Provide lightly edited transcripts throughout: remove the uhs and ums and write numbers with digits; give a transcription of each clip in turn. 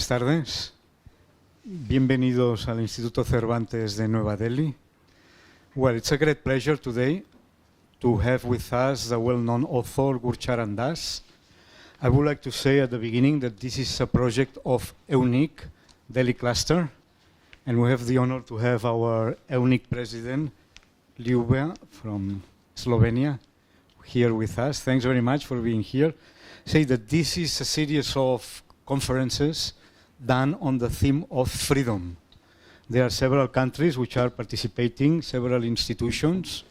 Buenas tardes. Bienvenidos al Instituto Cervantes de Nueva Delhi. Well, it's a great pleasure today to have with us the well-known author Gurcharandas. I would like to say at the beginning that this is a project of EUNIC, Delhi Cluster, and we have the honor to have our EUNIC president, Ljubia from Slovenia, here with us. Thanks very much for being here. Say that this is a series of conferences done on the theme of freedom. There are several countries which are participating, several institutions.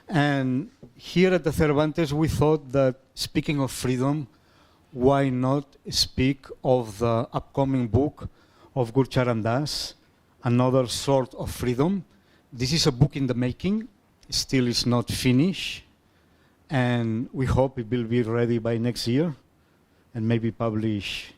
And here at the Cervantes, we thought that speaking of freedom, why not speak of the upcoming book of Gurcharandas, Another Sort of Freedom. This is a book in the making, still is not finished, and we hope it will be ready by next year and maybe published.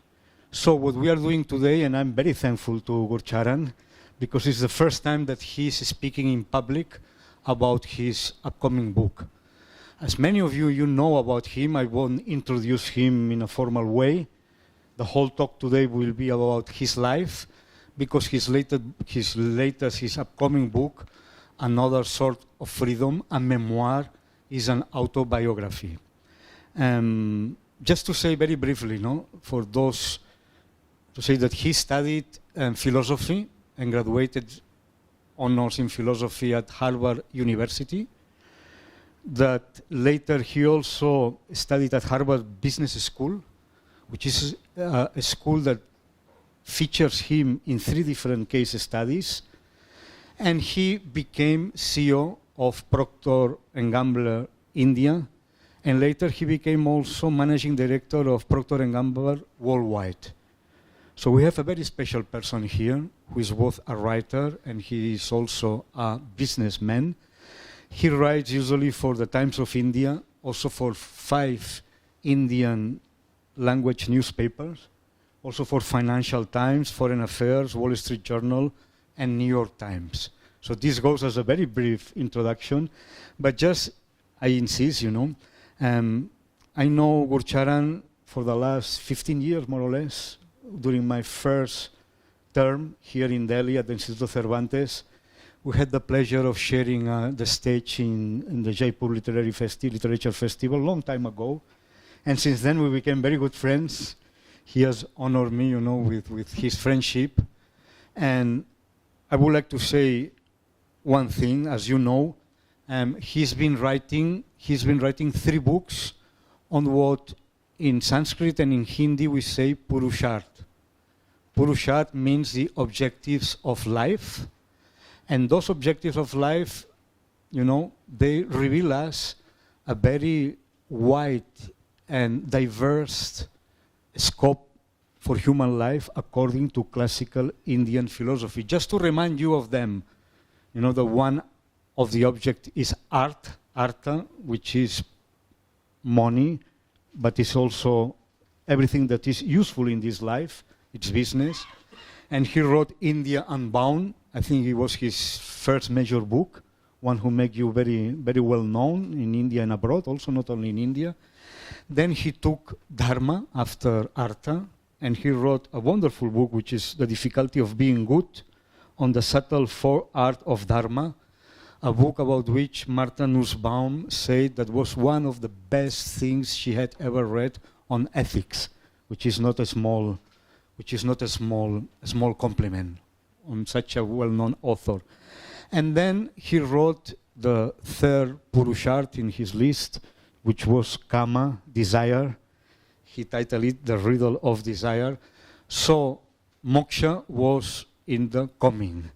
So what we are doing today, and I'm very thankful to Gurcharan, because it's the first time that he's speaking in public about his upcoming book. As many of you know about him, I won't introduce him in a formal way. The whole talk today will be about his life, because his upcoming book, Another Sort of Freedom, a memoir, is an autobiography. Just to say very briefly, for those, to say that he studied philosophy and graduated honors in philosophy at Harvard University. That later he also studied at Harvard Business School, which is a school that features him in 3 different case studies. And he became CEO of Procter & Gamble India, and later he became also managing director of Procter & Gamble Worldwide. So we have a very special person here who is both a writer and he is also a businessman. He writes usually for the Times of India, also for 5 Indian language newspapers, also for Financial Times, Foreign Affairs, Wall Street Journal, and New York Times. So this goes as a very brief introduction, but just, I insist, I know Gurcharan for the last 15 years, more or less, during my first term here in Delhi at the Instituto Cervantes. We had the pleasure of sharing the stage in the Jaipur Literature Festival a long time ago. And since then we became very good friends. He has honored me, with his friendship. And I would like to say one thing, as you know, he's been writing 3 books on what in Sanskrit and in Hindi we say Purusharth. Purusharth means the objectives of life. And those objectives of life, they reveal us a very wide and diverse scope for human life according to classical Indian philosophy. Just to remind you of them, the one of the object is art, artha, which is money, but it's also everything that is useful in this life, it's business. And he wrote India Unbound. I think it was his first major book, one who made you very, very well known in India and abroad, also not only in India. Then he took Dharma after Artha, and he wrote a wonderful book, which is The Difficulty of Being Good, on the subtle art of Dharma, a book about which Martha Nussbaum said that was one of the best things she had ever read on ethics, which is not a small compliment on such a well-known author. And then he wrote the 3rd Purusharth in his list, which was Kama, desire. He titled it The Riddle of Desire. So moksha was in the coming.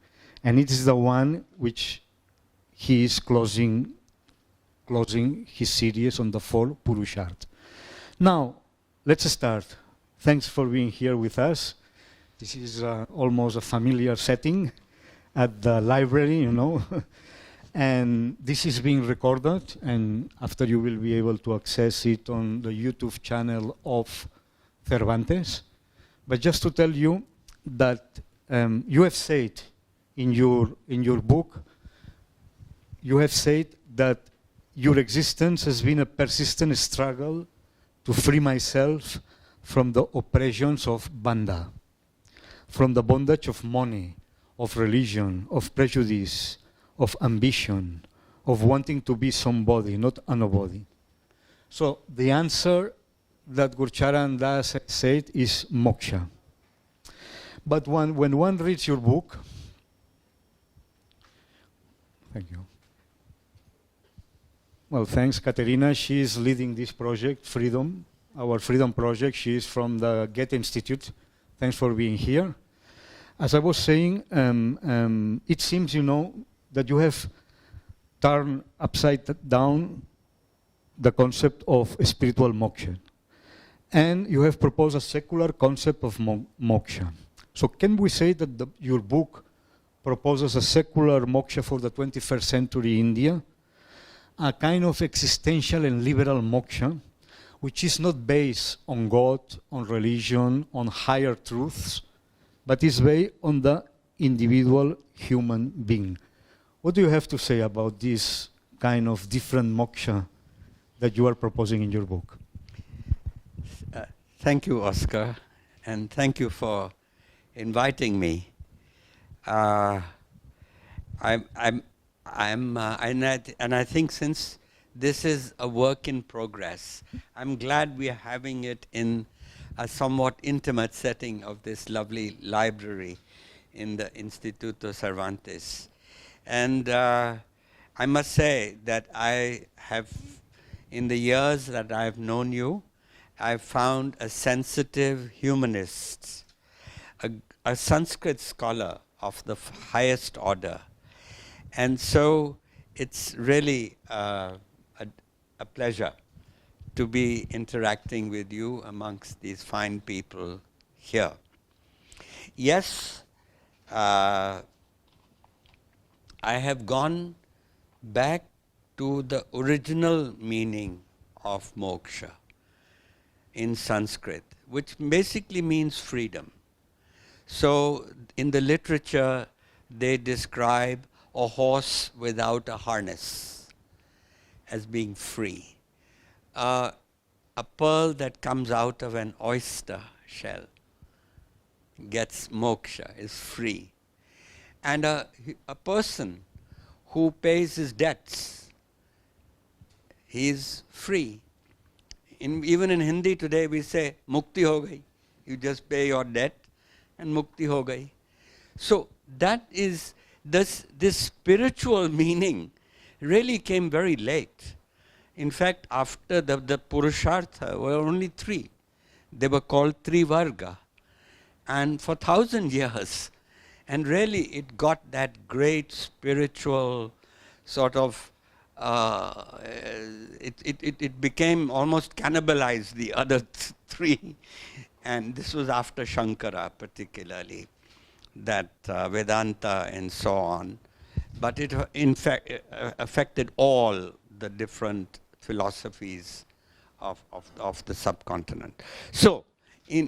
And it is the one which he is closing his series on the 4 Purusharth. Now, let's start. Thanks for being here with us. This is almost a familiar setting at the library, And this is being recorded, and after you will be able to access it on the YouTube channel of Cervantes. But just to tell you that you have said in your book, you have said that your existence has been a persistent struggle to free myself from the oppressions of Banda. from the bondage of money, of religion, of prejudice, of ambition, of wanting to be somebody, not a nobody. So the answer that Gurcharandas said is moksha. But when one reads your book, thank you. Well, thanks, Katerina. She is leading this project, Freedom, our Freedom Project. She is from the Goethe Institute. Thanks for being here. As I was saying, it seems, that you have turned upside down the concept of spiritual moksha. And you have proposed a secular concept of moksha. So can we say that your book proposes a secular moksha for the 21st century India? A kind of existential and liberal moksha, which is not based on God, on religion, on higher truths, but is based on the individual human being. What do you have to say about this kind of different moksha that you are proposing in your book? Thank you, Òscar, and thank you for inviting me. And I think since this is a work in progress, I'm glad we are having it in a somewhat intimate setting of this lovely library in the Instituto Cervantes. And I must say that I have, in the years that I've known you, I've found a sensitive humanist, a Sanskrit scholar of the highest order. And so it's really a pleasure to be interacting with you amongst these fine people here. Yes, I have gone back to the original meaning of moksha in Sanskrit, which basically means freedom. So in the literature, they describe a horse without a harness as being free. A pearl that comes out of an oyster shell gets moksha, is free. And a person who pays his debts, he is free. Even in Hindi today we say, mukti ho gayi. You just pay your debt and mukti ho gayi. So that is, this spiritual meaning really came very late. In fact, after the Purushartha were only three. They were called Trivarga. And for 1,000 years, and really it got that great spiritual sort of, it became almost cannibalized the other three. And this was after Shankara particularly, that Vedanta and so on. But it in fact affected all the different philosophies of the subcontinent. So,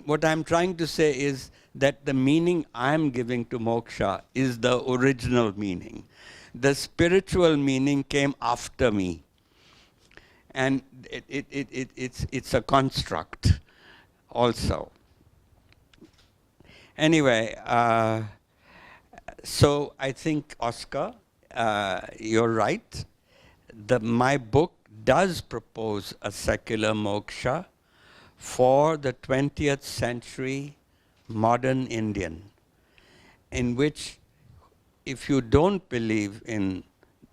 what I'm trying to say is that the meaning I'm giving to moksha is the original meaning. The spiritual meaning came after me. And it's a construct also. Anyway, so I think, Òscar, you're right. My book does propose a secular moksha for the 20th century modern Indian, in which if you don't believe in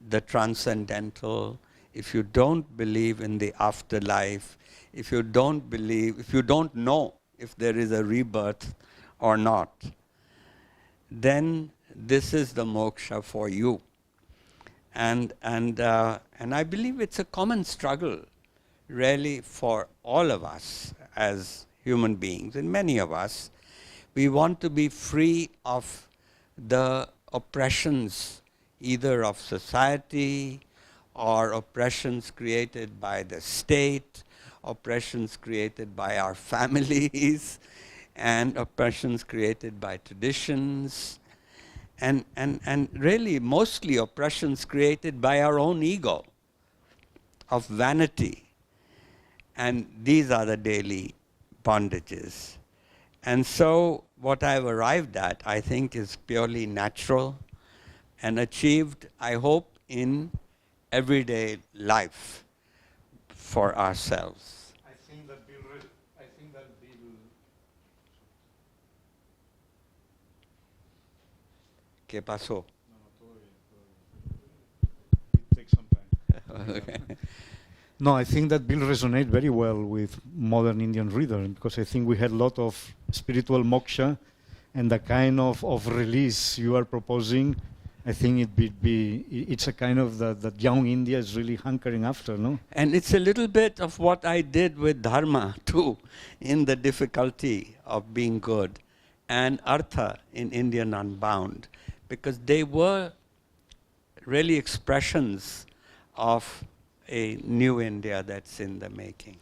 the transcendental, if you don't believe in the afterlife, if you don't know if there is a rebirth or not, then this is the moksha for you. And I believe it's a common struggle, really, for all of us as human beings, and many of us. We want to be free of the oppressions, either of society or oppressions created by the state, oppressions created by our families, and oppressions created by traditions, and really mostly oppressions created by our own ego of vanity. And these are the daily bondages. And so what I've arrived at, I think, is purely natural and achieved, I hope, in everyday life for ourselves. I think that Bill. ¿Qué pasó? It takes some time. Okay. No, I think that Bill resonates very well with modern Indian reader, because I think we had a lot of spiritual moksha, and the kind of release you are proposing, I think it's a kind of that young India is really hankering after, no? And it's a little bit of what I did with dharma too, in the difficulty of being good, and artha in Indian Unbound, because they were really expressions of a new India that's in the making.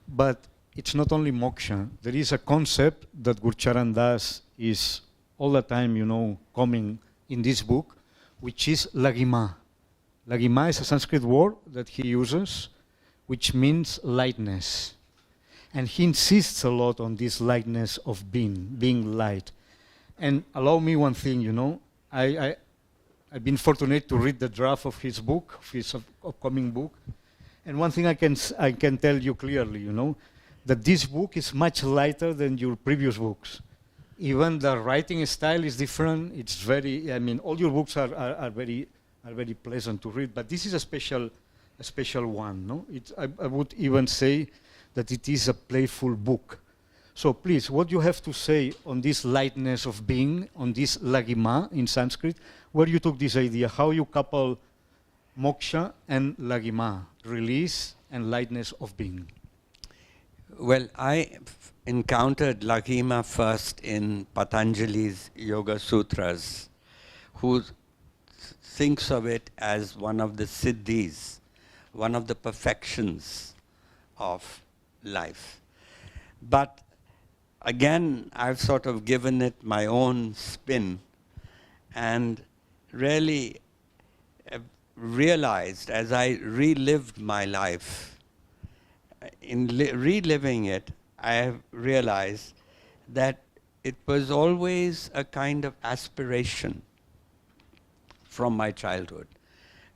But it's not only moksha. There is a concept that Gurcharandas is all the time, coming in this book, which is lagima. Lagima is a Sanskrit word that he uses, which means lightness. And he insists a lot on this lightness of being light. And allow me one thing, I've been fortunate to read the draft of his book, of his upcoming book. And one thing I can tell you clearly, that this book is much lighter than your previous books. Even the writing style is different. It's very, all your books are very pleasant to read, but this is a special one, no? I would even say that it is a playful book. So please, what you have to say on this lightness of being, on this lagima in Sanskrit, where you took this idea, how you couple moksha and lagima, release and lightness of being? Well, I encountered lagima first in Patanjali's Yoga Sutras, who thinks of it as one of the siddhis, one of the perfections of life. But again, I've sort of given it my own spin, and really realized as I relived my life, in reliving it, I have realized that it was always a kind of aspiration from my childhood.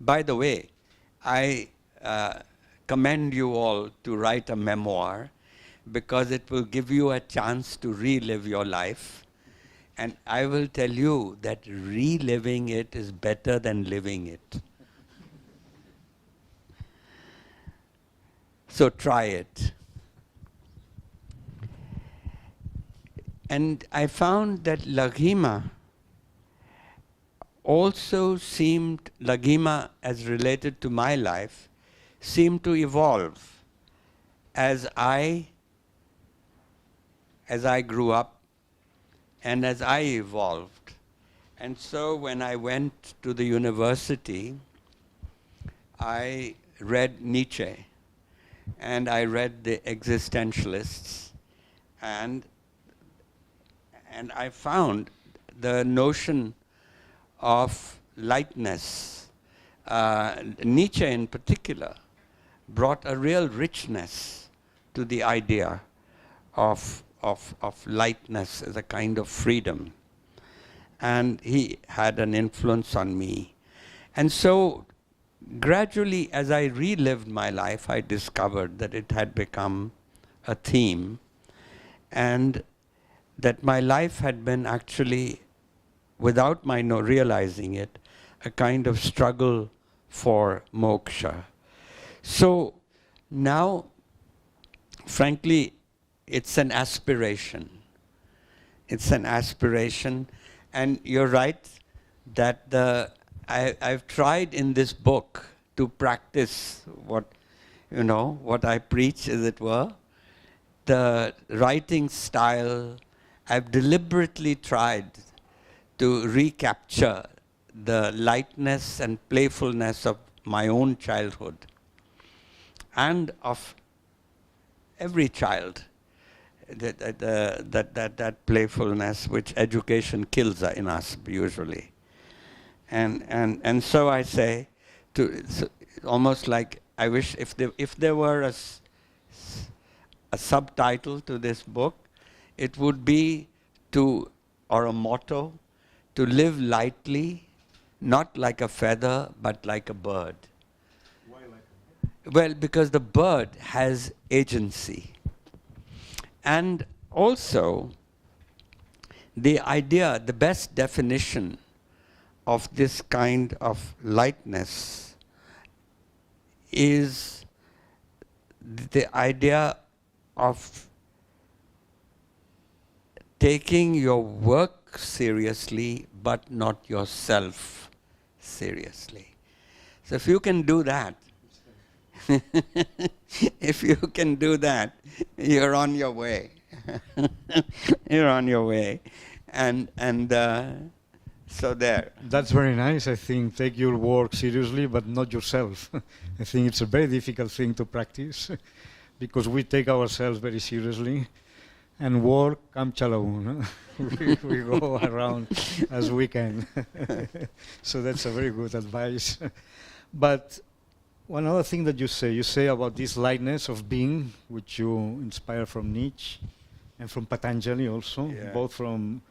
By the way, I commend you all to write a memoir, because it will give you a chance to relive your life. And I will tell you that reliving it is better than living it. So try it. And I found that lagima also seemed, lagima as related to my life, seemed to evolve as I grew up and as I evolved. And so when I went to the university, I read Nietzsche, and I read the existentialists, and I found the notion of lightness, Nietzsche in particular, brought a real richness to the idea of lightness as a kind of freedom. And he had an influence on me. And so gradually, as I relived my life, I discovered that it had become a theme, and that my life had been actually, without my realizing it, a kind of struggle for moksha. So now, frankly, it's an aspiration. It's an aspiration, and you're right that I've tried in this book to practice what I preach, as it were. The writing style, I've deliberately tried to recapture the lightness and playfulness of my own childhood and of every child. That playfulness which education kills in us usually. And so I say, almost like I wish if there were a subtitle to this book, it would be or a motto, to live lightly, not like a feather, but like a bird. Why like Well, because the bird has agency. And also, the idea, the best definition of this kind of lightness is the idea of taking your work seriously, but not yourself seriously. So if you can do that, if you can do that, you're on your way. You're on your way. And so there. That's very nice. I think take your work seriously, but not yourself. I think it's a very difficult thing to practice because we take ourselves very seriously, and work kam chalaun. We go around as we can. So that's a very good advice. But one other thing that you say about this lightness of being, which you inspire from Nietzsche and from Patanjali also, Yeah. both from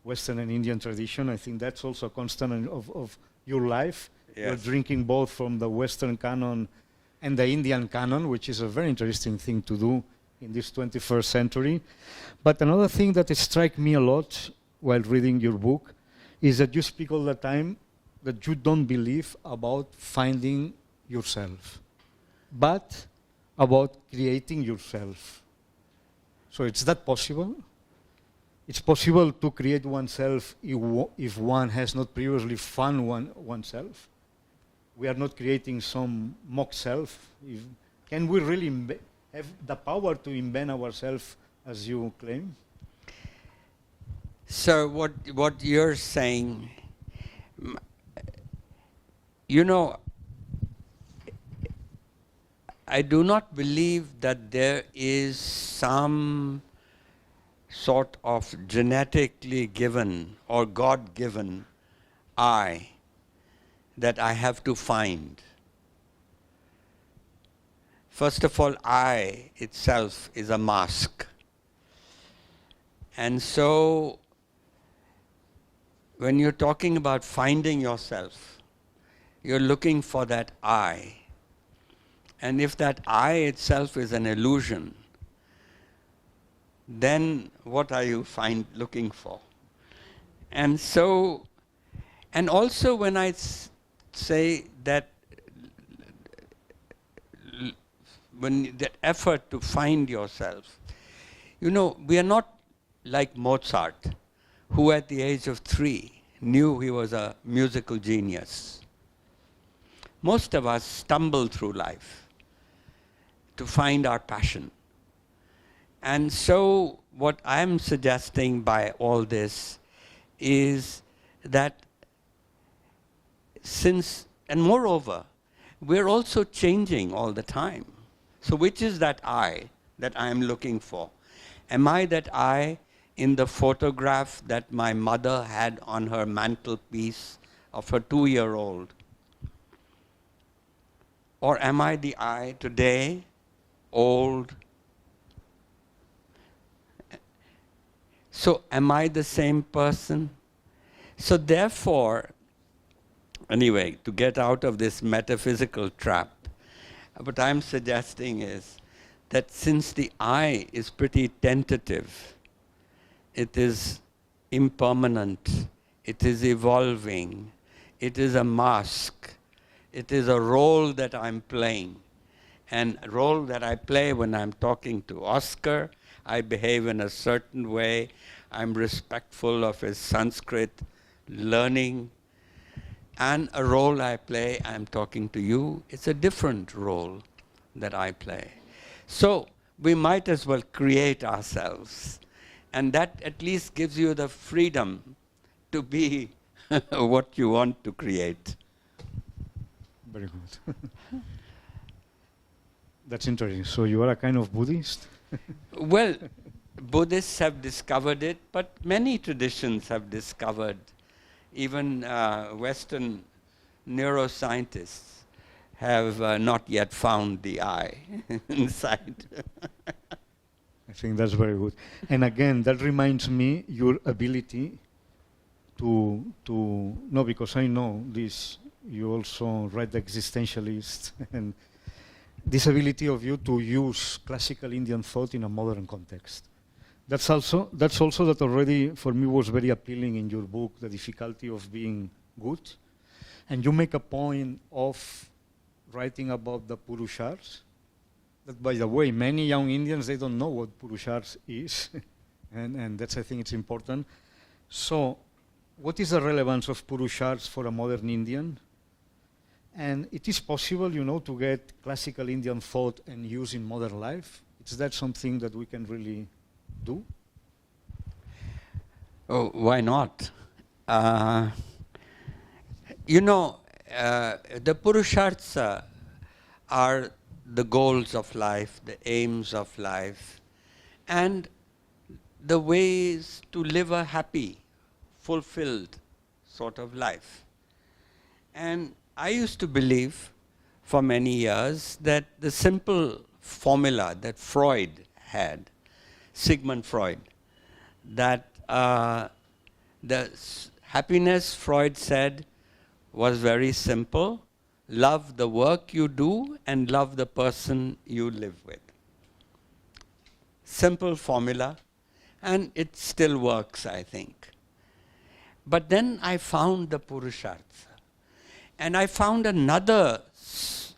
Western and Indian tradition. I think that's also a constant of your life. You're Yes. drinking both from the Western canon and the Indian canon, which is a very interesting thing to do in this 21st century. But another thing that struck me a lot while reading your book is that you speak all the time that you don't believe about finding yourself, but about creating yourself. So it's that possible? It's possible to create oneself if one has not previously found oneself. We are not creating some mock self. Can we really have the power to invent ourselves as you claim? So what you're saying, you know, I do not believe that there is some sort of genetically given or God-given I that I have to find. First of all, I itself is a mask. And so, when you're talking about finding yourself, you're looking for that I. And if that I itself is an illusion, then what are you looking for? And so, and also when I say that, when that effort to find yourself, you know, we are not like Mozart, who at the age of 3 knew he was a musical genius. Most of us stumble through life to find our passion. And so what I'm suggesting by all this is that and moreover, we're also changing all the time. So which is that I that I'm looking for? Am I that I in the photograph that my mother had on her mantelpiece of her 2-year-old? Or am I the I today, old? So am I the same person? So therefore, anyway, to get out of this metaphysical trap, what I'm suggesting is that since the I is pretty tentative, it is impermanent, it is evolving, it is a mask, it is a role that I'm playing. And a role that I play when I'm talking to Òscar, I behave in a certain way, I'm respectful of his Sanskrit learning. And a role I play, I'm talking to you, it's a different role that I play. So we might as well create ourselves. And that at least gives you the freedom to be what you want to create. Very good. That's interesting. So you are a kind of Buddhist? Well, Buddhists have discovered it, but many traditions have discovered. Even Western neuroscientists have not yet found the I inside. I think that's very good. And again, that reminds me your ability no, because I know this, you also write the existentialist, and this ability of you to use classical Indian thought in a modern context. That's also that already for me was very appealing in your book, the difficulty of being good. And you make a point of writing about the Purushars. That, by the way, many young Indians, they don't know what Purushars is. and that's, I think it's important. So what is the relevance of Purushars for a modern Indian? And it is possible, to get classical Indian thought and use in modern life. Is that something that we can really do? Oh, why not? The Purusharthas are the goals of life, the aims of life, and the ways to live a happy, fulfilled sort of life. And I used to believe for many years that the simple formula that Freud had, Sigmund Freud, that the happiness, Freud said, was very simple. Love the work you do and love the person you live with. Simple formula, and it still works, I think. But then I found the Purushartha, and I found another source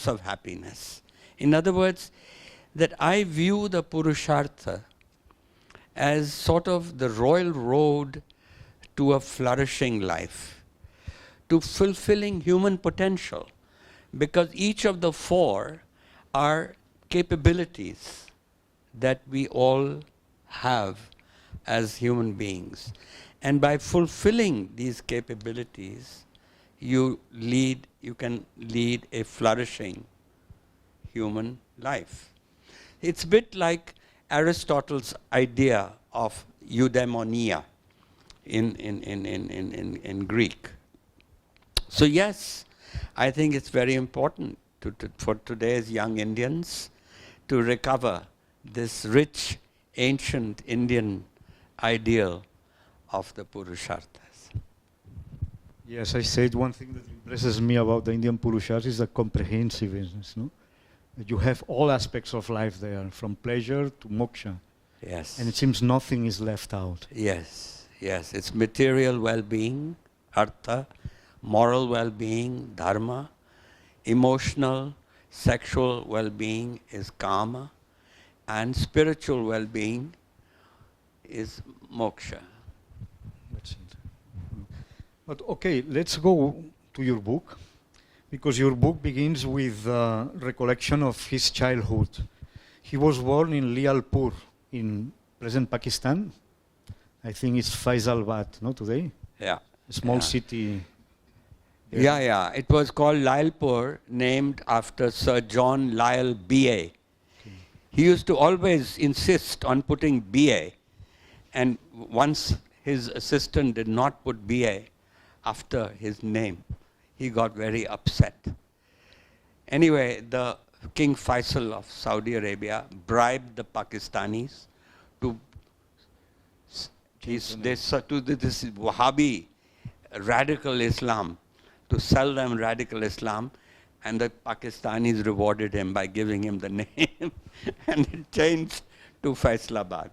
of happiness. In other words, that I view the Purushartha as sort of the royal road to a flourishing life, to fulfilling human potential, because each of the four are capabilities that we all have as human beings. And by fulfilling these capabilities, you can lead a flourishing human life. It's a bit like Aristotle's idea of eudaimonia in Greek. So yes, I think it's very important for today's young Indians to recover this rich, ancient Indian ideal of the Purusharthas. Yes, I said one thing that impresses me about the Indian Purushas is the comprehensiveness, no? That you have all aspects of life there, from pleasure to moksha. Yes. And it seems nothing is left out. Yes, yes. It's material well-being, artha, moral well-being, dharma, emotional, sexual well-being is kama, and spiritual well-being is moksha. That's it. But okay, let's go to your book, because your book begins with a recollection of his childhood. He was born in Lialpur in present Pakistan. I think it's Faisalabad, no, today? Yeah. A small city. Yeah. It was called Lyallpur, named after Sir John Lyall, B.A. Okay. He used to always insist on putting B.A. And once his assistant did not put B.A. after his name, he got very upset. Anyway, the King Faisal of Saudi Arabia bribed the Pakistanis to this Wahhabi radical Islam, to sell them radical Islam, and the Pakistanis rewarded him by giving him the name, and it changed to Faisalabad.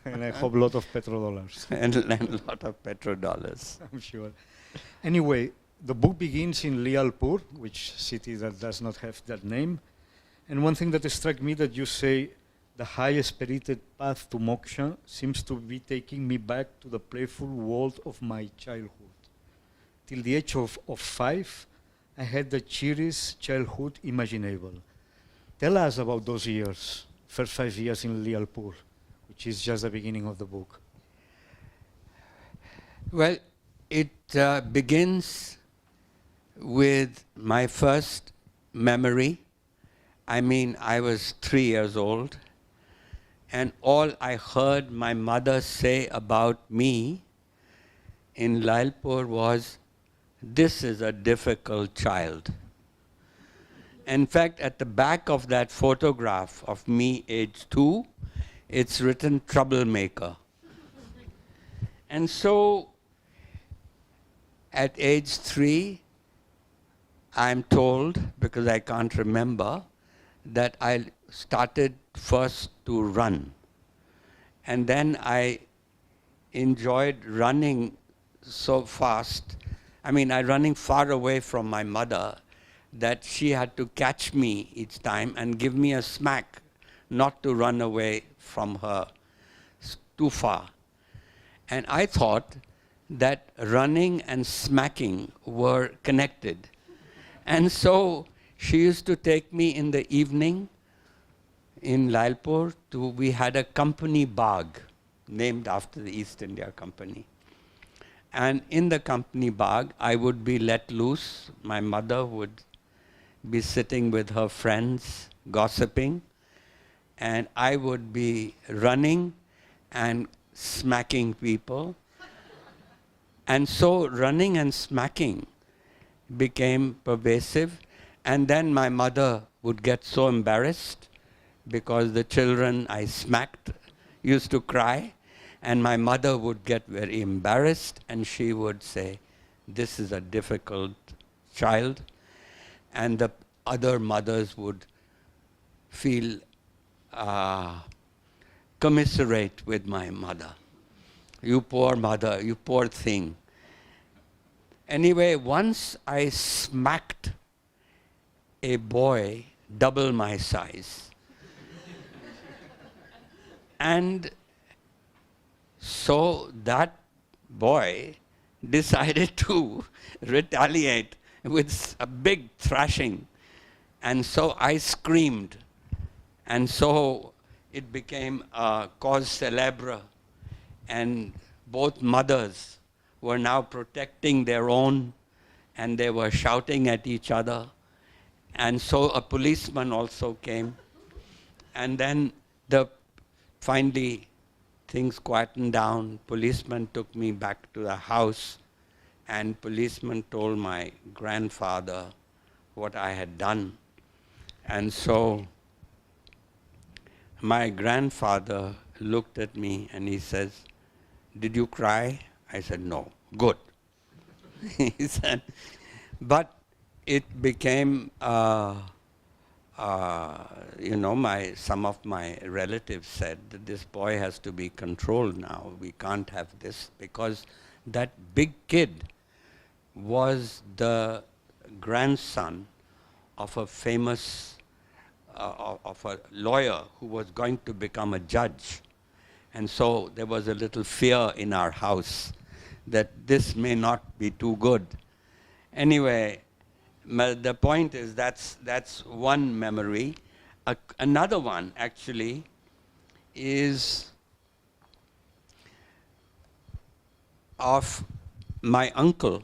And I hope a lot of petrodollars. and a lot of petrodollars. I'm sure. Anyway, the book begins in Lialpur, which city that does not have that name. And one thing that struck me that you say, the high-spirited path to moksha seems to be taking me back to the playful world of my childhood. Till the age of 5, I had the cheeriest childhood imaginable. Tell us about those years, first 5 years in Lialpur, which is just the beginning of the book. Well, it begins with my first memory. I mean, I was 3 years old, and all I heard my mother say about me in Lyallpur was, "This is a difficult child." In fact, at the back of that photograph of me, age 2, it's written troublemaker. And so, at age 3, I'm told, because I can't remember, that I started first to run. And then I enjoyed running so fast. I mean, I running far away from my mother that she had to catch me each time and give me a smack not to run away from her too far. And I thought that running and smacking were connected. And so she used to take me in the evening in Lalpur we had a company bagh named after the East India Company. And in the company bagh, I would be let loose. My mother would be sitting with her friends, gossiping, and I would be running and smacking people. And so running and smacking became pervasive. And then my mother would get so embarrassed because the children I smacked used to cry. And my mother would get very embarrassed and she would say, "This is a difficult child." And the other mothers would feel commiserate with my mother. "You poor mother, you poor thing." Anyway, once I smacked a boy double my size. And so that boy decided to retaliate with a big thrashing. And so I screamed. And so it became a cause célèbre. And both mothers were now protecting their own, and they were shouting at each other. And so a policeman also came. And then finally things quietened down. Policeman took me back to the house, and policeman told my grandfather what I had done. And so my grandfather looked at me and he says, "Did you cry?" I said, "No." "Good." He said, but it became, some of my relatives said that this boy has to be controlled now. We can't have this, because that big kid was the grandson of a famous, of a lawyer who was going to become a judge. And so there was a little fear in our house that this may not be too good. Anyway, the point is that's one memory. Another one actually is of my uncle.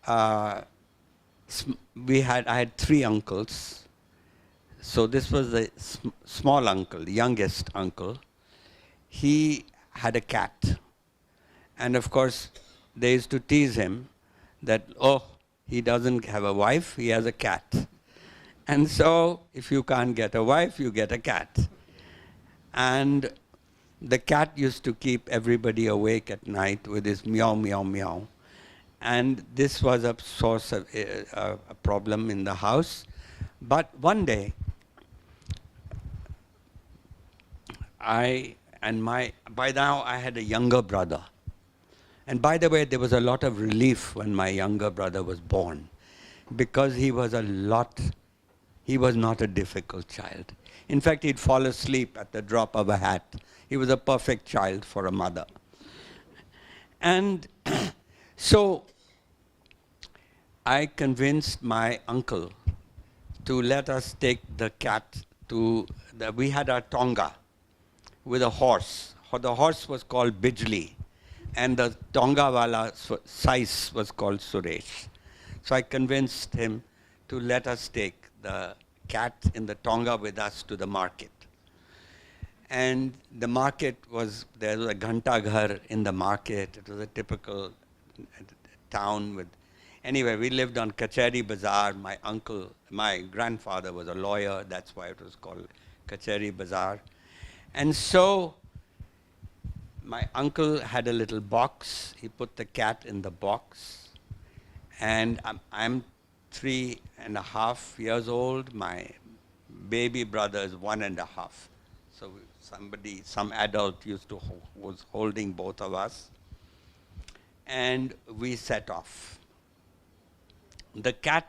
I had 3 uncles. So this was the small uncle, the youngest uncle. He had a cat. And of course, they used to tease him that, "Oh, he doesn't have a wife, he has a cat." And so, if you can't get a wife, you get a cat. And the cat used to keep everybody awake at night with his meow, meow, meow. And this was a source of a problem in the house. But one day, by now I had a younger brother. And by the way, there was a lot of relief when my younger brother was born, because he was not a difficult child. In fact, he'd fall asleep at the drop of a hat. He was a perfect child for a mother. And so I convinced my uncle to let us take the cat we had a tonga with a horse. The horse was called Bijli, and the tonga wala sais was called Suresh. So I convinced him to let us take the cat in the tonga with us to the market. And the market there was a ghanta ghar in the market. It was a typical town with Anyway, we lived on Kacheri Bazaar. My grandfather was a lawyer. That's why it was called Kacheri Bazaar. And so my uncle had a little box. He put the cat in the box. And I'm 3.5 years old. My baby brother is 1.5. So some adult was holding both of us. And we set off. The cat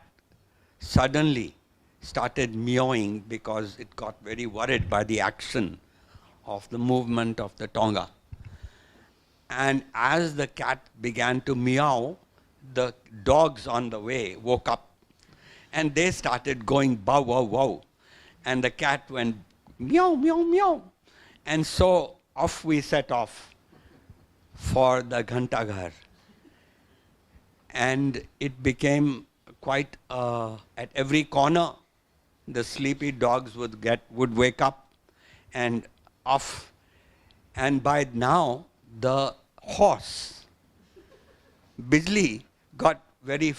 suddenly started meowing because it got very worried by the action of the movement of the Tonga. And as the cat began to meow, the dogs on the way woke up and they started going bow, wow, wow. And the cat went meow, meow, meow. And so off we set off for the Ghantaghar. And it became quite, at every corner, the sleepy dogs would wake up and off. And by now, the horse, Bijli, got very,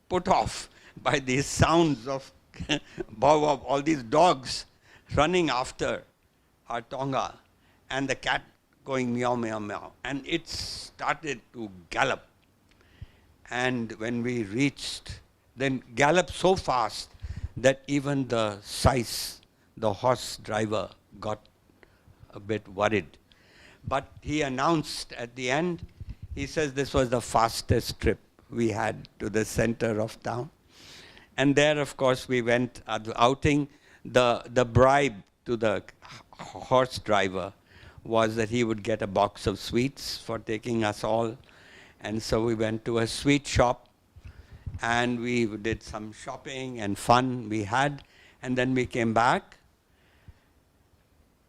put off by these sounds of bow of all these dogs running after our Tonga, and the cat going meow, meow, meow. And it started to gallop. And when we reached, then galloped so fast that even the horse driver, got a bit worried. But he announced at the end, he says this was the fastest trip we had to the center of town. And there, of course, we went outing. The bribe to the horse driver was that he would get a box of sweets for taking us all. And so we went to a sweet shop and we did some shopping and fun we had. And then we came back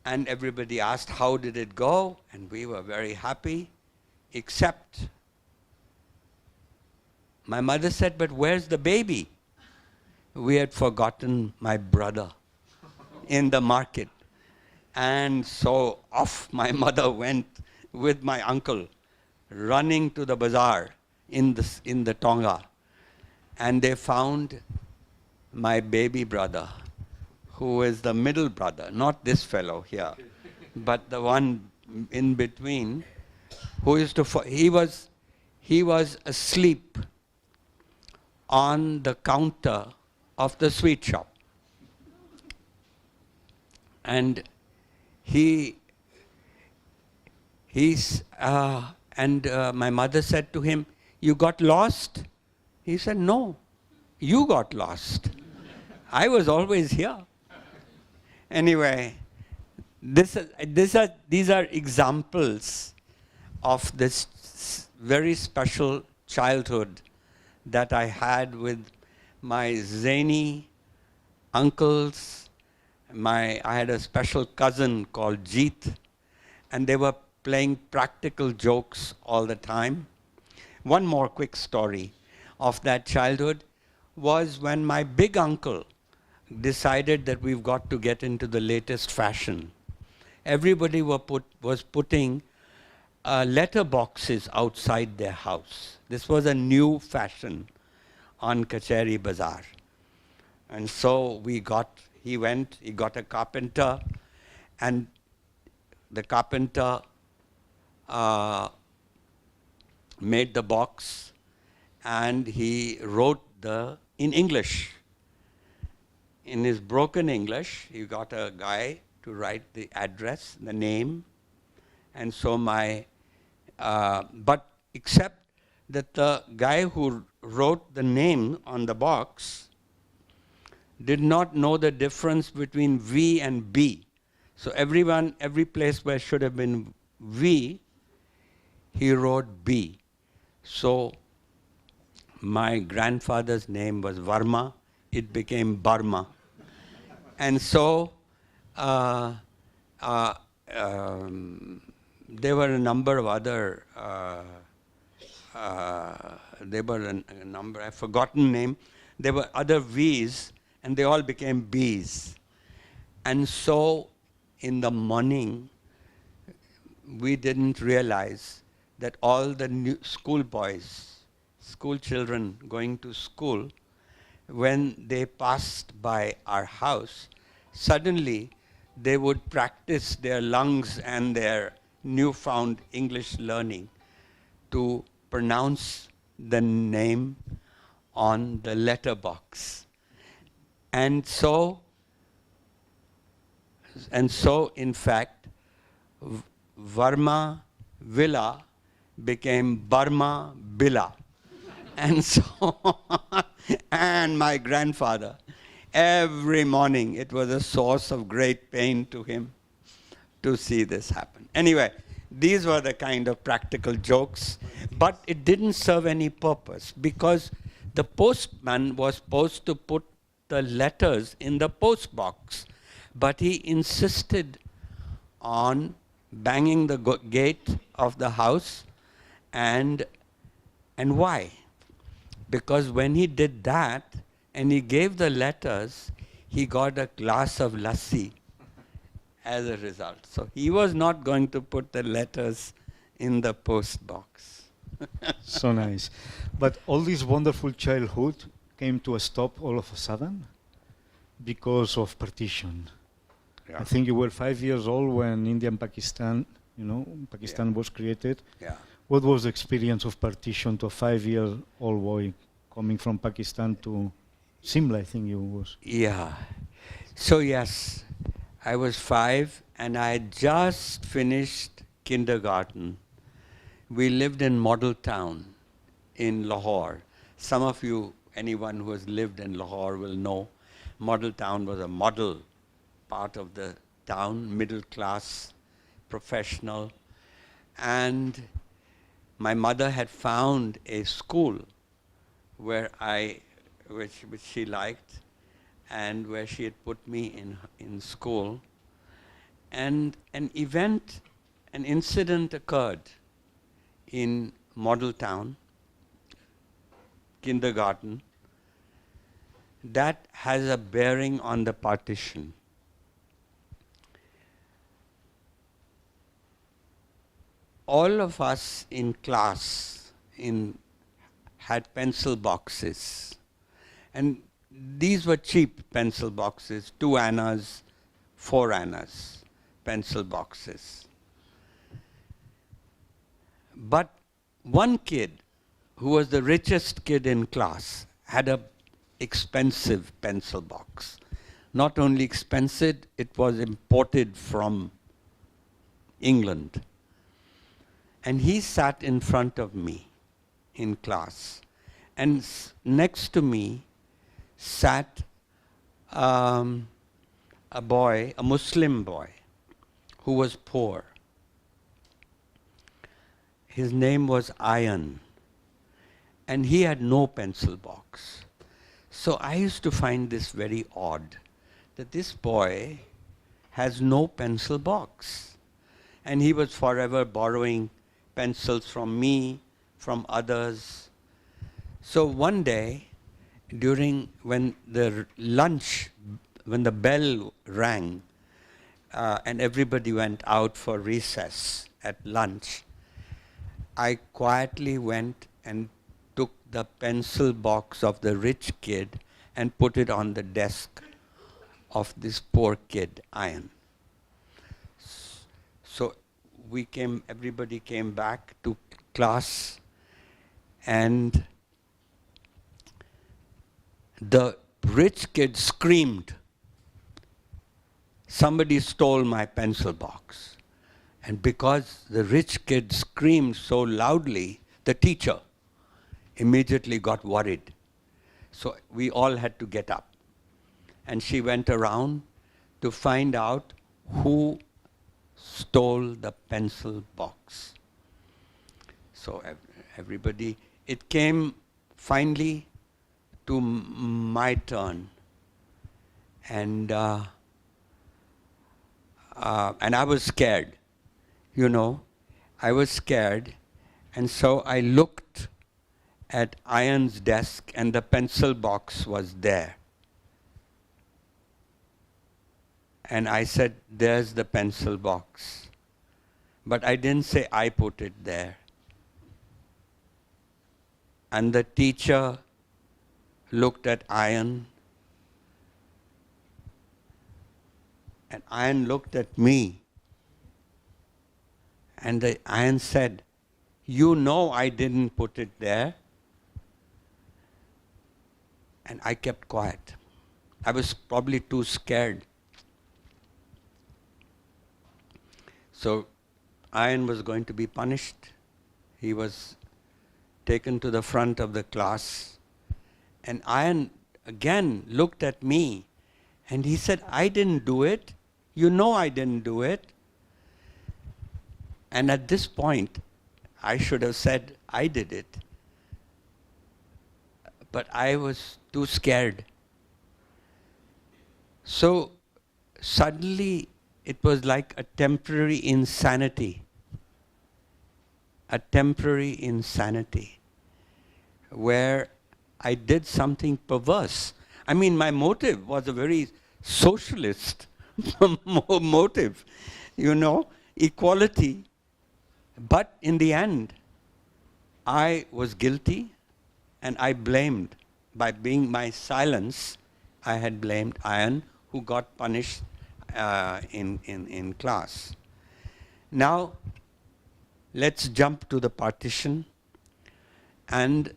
and everybody asked, how did it go? And we were very happy, except my mother said, but where's the baby? We had forgotten my brother in the market. And so off my mother went with my uncle, running to the bazaar in the Tonga. And they found my baby brother, who is the middle brother, not this fellow here, but the one in between, who used to, he was asleep on the counter of the sweet shop. And my mother said to him, you got lost? He said, no, you got lost. I was always here. Anyway, these are examples of this very special childhood that I had with my zany uncles. I had a special cousin called Jeet, and they were playing practical jokes all the time. One more quick story of that childhood was when my big uncle decided that we've got to get into the latest fashion. Everybody was putting letter boxes outside their house. This was a new fashion on Kacheri Bazaar. And so he got a carpenter, and the carpenter made the box, and he wrote in English. In his broken English, he got a guy to write the address, the name, and so but except that the guy who wrote the name on the box did not know the difference between V and B. So every place where should have been V, he wrote B. So my grandfather's name was Varma. It became Burma. And so there were a number of other, I've forgotten name. There were other V's, and they all became B's. And so in the morning, we didn't realize that all the new schoolboys school children going to school, when they passed by our house, suddenly they would practice their lungs and their newfound English learning to pronounce the name on the letterbox. And so in fact, Varma Villa became Burma Bila. And so, and my grandfather, every morning it was a source of great pain to him to see this happen. Anyway, these were the kind of practical jokes, but it didn't serve any purpose because the postman was supposed to put the letters in the post box, but he insisted on banging the gate of the house. And why? Because when he did that and he gave the letters, he got a glass of lassi as a result. So he was not going to put the letters in the post box. So nice. But all this wonderful childhood came to a stop all of a sudden because of partition. Yeah. I think you were 5 years old when India and Pakistan, Pakistan was created. Yeah. What was the experience of partition to a 5-year-old boy coming from Pakistan to Simla, I think you was? Yeah. So yes, I was 5 and I had just finished kindergarten. We lived in Model Town in Lahore. Some of you, anyone who has lived in Lahore will know Model Town was a model part of the town, middle class, professional. And my mother had found a school where which she liked, and where she had put me in school. And an incident occurred in Model Town, kindergarten, that has a bearing on the partition. All of us in class had pencil boxes. And these were cheap pencil boxes, 2 annas, 4 annas pencil boxes. But one kid, who was the richest kid in class, had a expensive pencil box. Not only expensive, it was imported from England. And he sat in front of me in class. And next to me sat a boy, a Muslim boy, who was poor. His name was Ayan. And he had no pencil box. So I used to find this very odd, that this boy has no pencil box. And he was forever borrowing pencils from me, from others. So one day, when the bell rang, and everybody went out for recess at lunch, I quietly went and took the pencil box of the rich kid and put it on the desk of this poor kid, Ayan. So everybody came back to class, and the rich kid screamed, "Somebody stole my pencil box." And because the rich kid screamed so loudly, the teacher immediately got worried. So we all had to get up. And she went around to find out who stole the pencil box. So everybody, it came finally to my turn. And I was scared. I was scared. And so I looked at Ayan's desk, and the pencil box was there. And I said, "There's the pencil box." But I didn't say I put it there. And the teacher looked at iron, and iron looked at me, and the iron said, "You know I didn't put it there." And I kept quiet. I was probably too scared. So iron was going to be punished. He was taken to the front of the class. And Iron again looked at me and he said, "I didn't do it. You know I didn't do it." And at this point, I should have said, "I did it." But I was too scared. So suddenly it was like a temporary insanity. A temporary insanity where I did something perverse. I mean, my motive was a very socialist motive, equality. But in the end, I was guilty and I blamed. By being my silence, I had blamed Iron, who got punished in class. Now, let's jump to the partition. And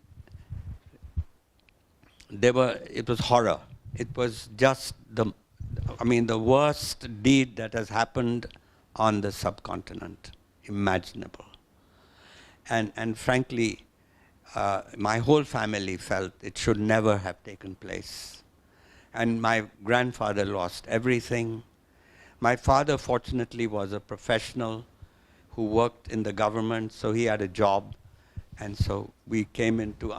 it was horror. It was just the worst deed that has happened on the subcontinent, imaginable. And frankly, my whole family felt it should never have taken place. And my grandfather lost everything. My father, fortunately, was a professional who worked in the government, so he had a job. And so we came into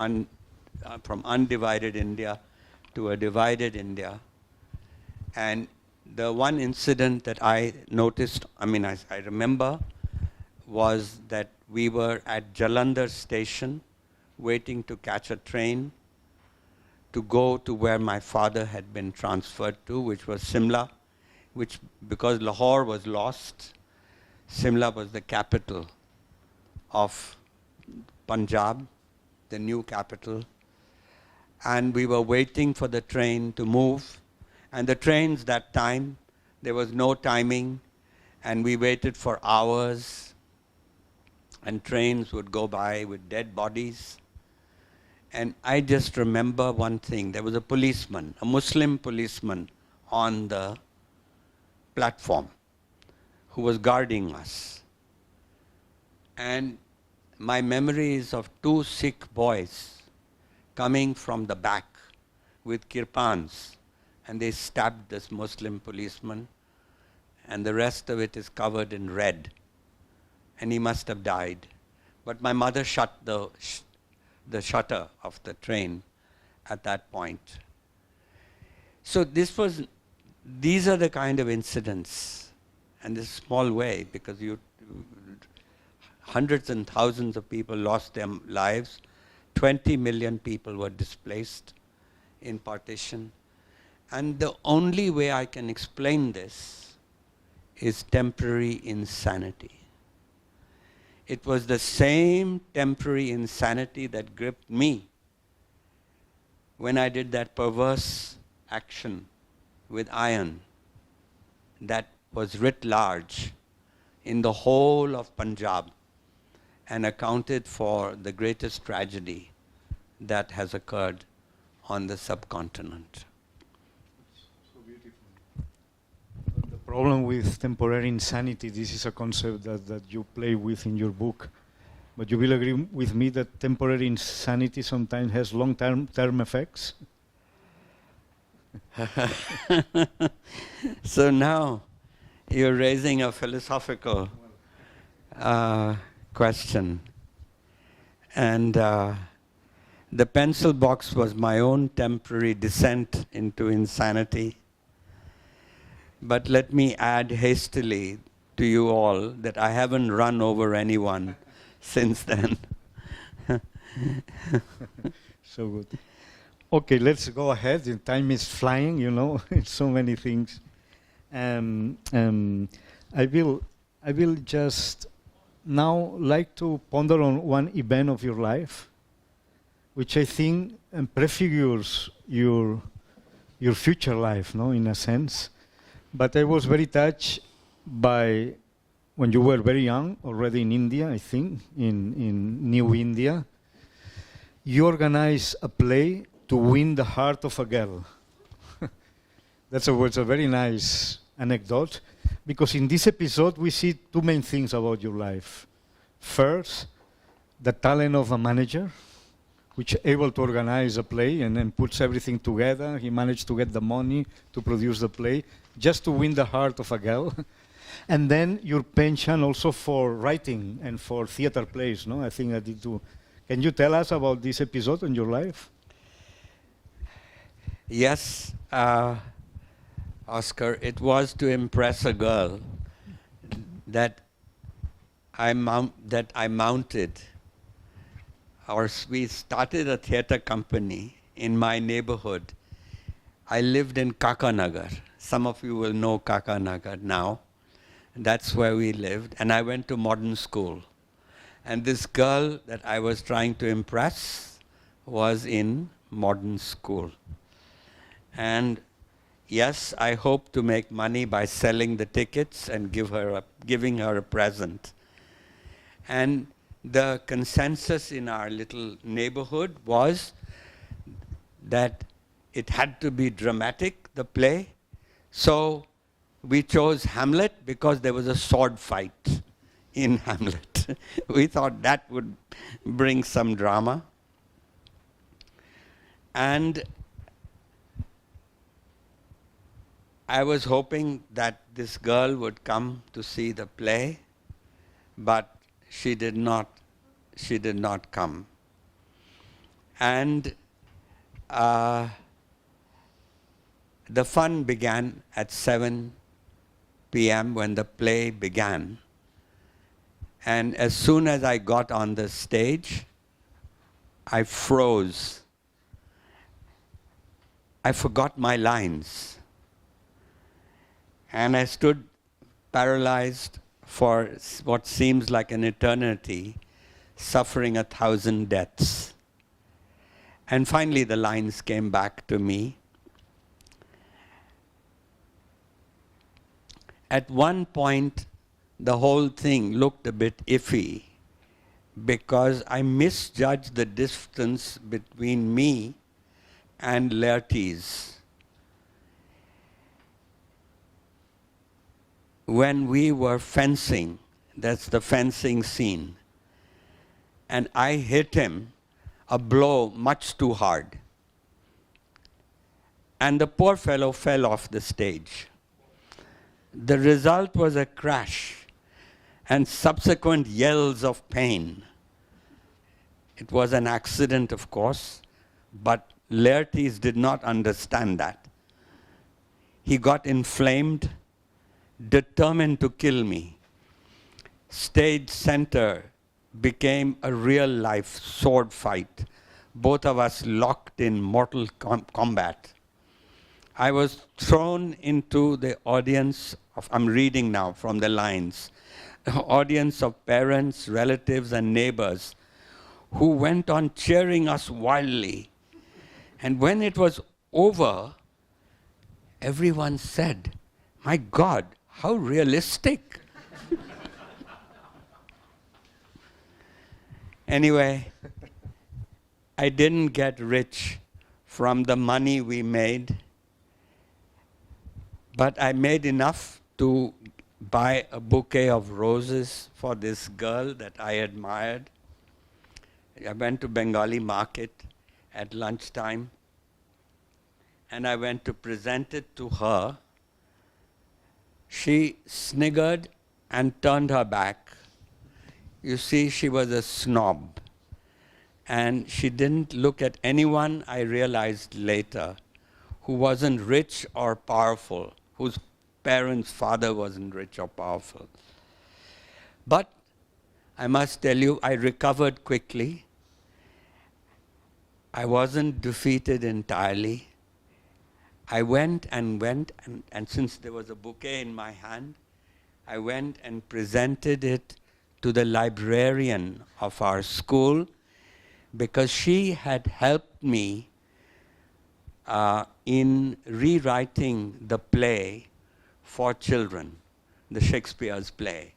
from undivided India to a divided India. And the one incident that I noticed, I remember, was that we were at Jalandhar station waiting to catch a train to go to where my father had been transferred to, which was Simla, which, because Lahore was lost, Simla was the capital of Punjab, the new capital. And we were waiting for the train to move. And the trains that time, there was no timing. And we waited for hours. And trains would go by with dead bodies. And I just remember one thing. There was a policeman, a Muslim policeman on the platform who was guarding us. And my memories of two Sikh boys coming from the back with kirpans, and they stabbed this Muslim policeman, and the rest of it is covered in red, and he must have died. But my mother shut the shutter of the train at that point. So these are the kind of incidents, and this small way, because hundreds and thousands of people lost their lives. 20 million people were displaced in partition. And the only way I can explain this is temporary insanity. It was the same temporary insanity that gripped me when I did that perverse action with iron that was writ large in the whole of Punjab and accounted for the greatest tragedy that has occurred on the subcontinent. So beautiful. The problem with temporary insanity, this is a concept that you play with in your book, but you will agree with me that temporary insanity sometimes has long-term effects? So now you're raising a philosophical question. And the pencil box was my own temporary descent into insanity. But let me add hastily to you all that I haven't run over anyone since then. So good. Okay, let's go ahead. The time is flying, so many things. I will just now like to ponder on one event of your life, which I think prefigures your future life, no, in a sense. But I was very touched by when you were very young, already in India, I think, in New India. You organized a play to win the heart of a girl. Was a very nice anecdote, because in this episode we see two main things about your life. First, the talent of a manager, which is able to organize a play and then puts everything together. He managed to get the money to produce the play, just to win the heart of a girl. And then your penchant also for writing and for theater plays, no? I think I did too. Can you tell us about this episode in your life? Yes, Oscar, it was to impress a girl that I mounted, or we started a theatre company in my neighborhood. I lived in Kakanagar. Some of you will know Kakanagar now. That's where we lived. And I went to modern school. And this girl that I was trying to impress was in modern school. And yes, I hope to make money by selling the tickets and giving her a present. And the consensus in our little neighborhood was that it had to be dramatic, the play. So we chose Hamlet because there was a sword fight in Hamlet. We thought that would bring some drama. And I was hoping that this girl would come to see the play, but she did not come. And the fun began at 7 p.m. when the play began. And as soon as I got on the stage, I froze. I forgot my lines. And I stood paralyzed for what seems like an eternity, suffering 1,000 deaths. And finally the lines came back to me. At one point, the whole thing looked a bit iffy because I misjudged the distance between me and Laertes. When we were fencing, that's the fencing scene, and I hit him a blow much too hard. And the poor fellow fell off the stage. The result was a crash and subsequent yells of pain. It was an accident, of course, but Laertes did not understand that. He got inflamed, determined to kill me. Stage center became a real-life sword fight, both of us locked in mortal combat. I was thrown into the audience of, I'm reading now from the lines, audience of parents, relatives, and neighbors who went on cheering us wildly. And when it was over, everyone said, "My God, how realistic." Anyway, I didn't get rich from the money we made, but I made enough to buy a bouquet of roses for this girl that I admired. I went to Bengali market at lunchtime, and I went to present it to her. She sniggered and turned her back. You see, she was a snob. And she didn't look at anyone, I realized later, who wasn't rich or powerful, whose parents' father wasn't rich or powerful. But I must tell you, I recovered quickly. I wasn't defeated entirely. I went, and since there was a bouquet in my hand, I went and presented it to the librarian of our school, because she had helped me in rewriting the play for children, the Shakespeare's play.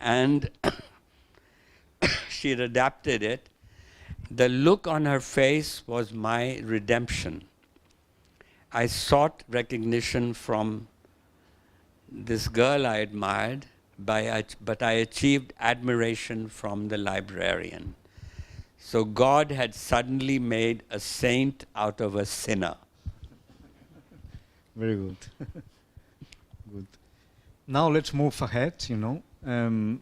And she had adapted it. The look on her face was my redemption. I sought recognition from this girl I admired, but I achieved admiration from the librarian. So God had suddenly made a saint out of a sinner. Very good. Good. Now let's move ahead,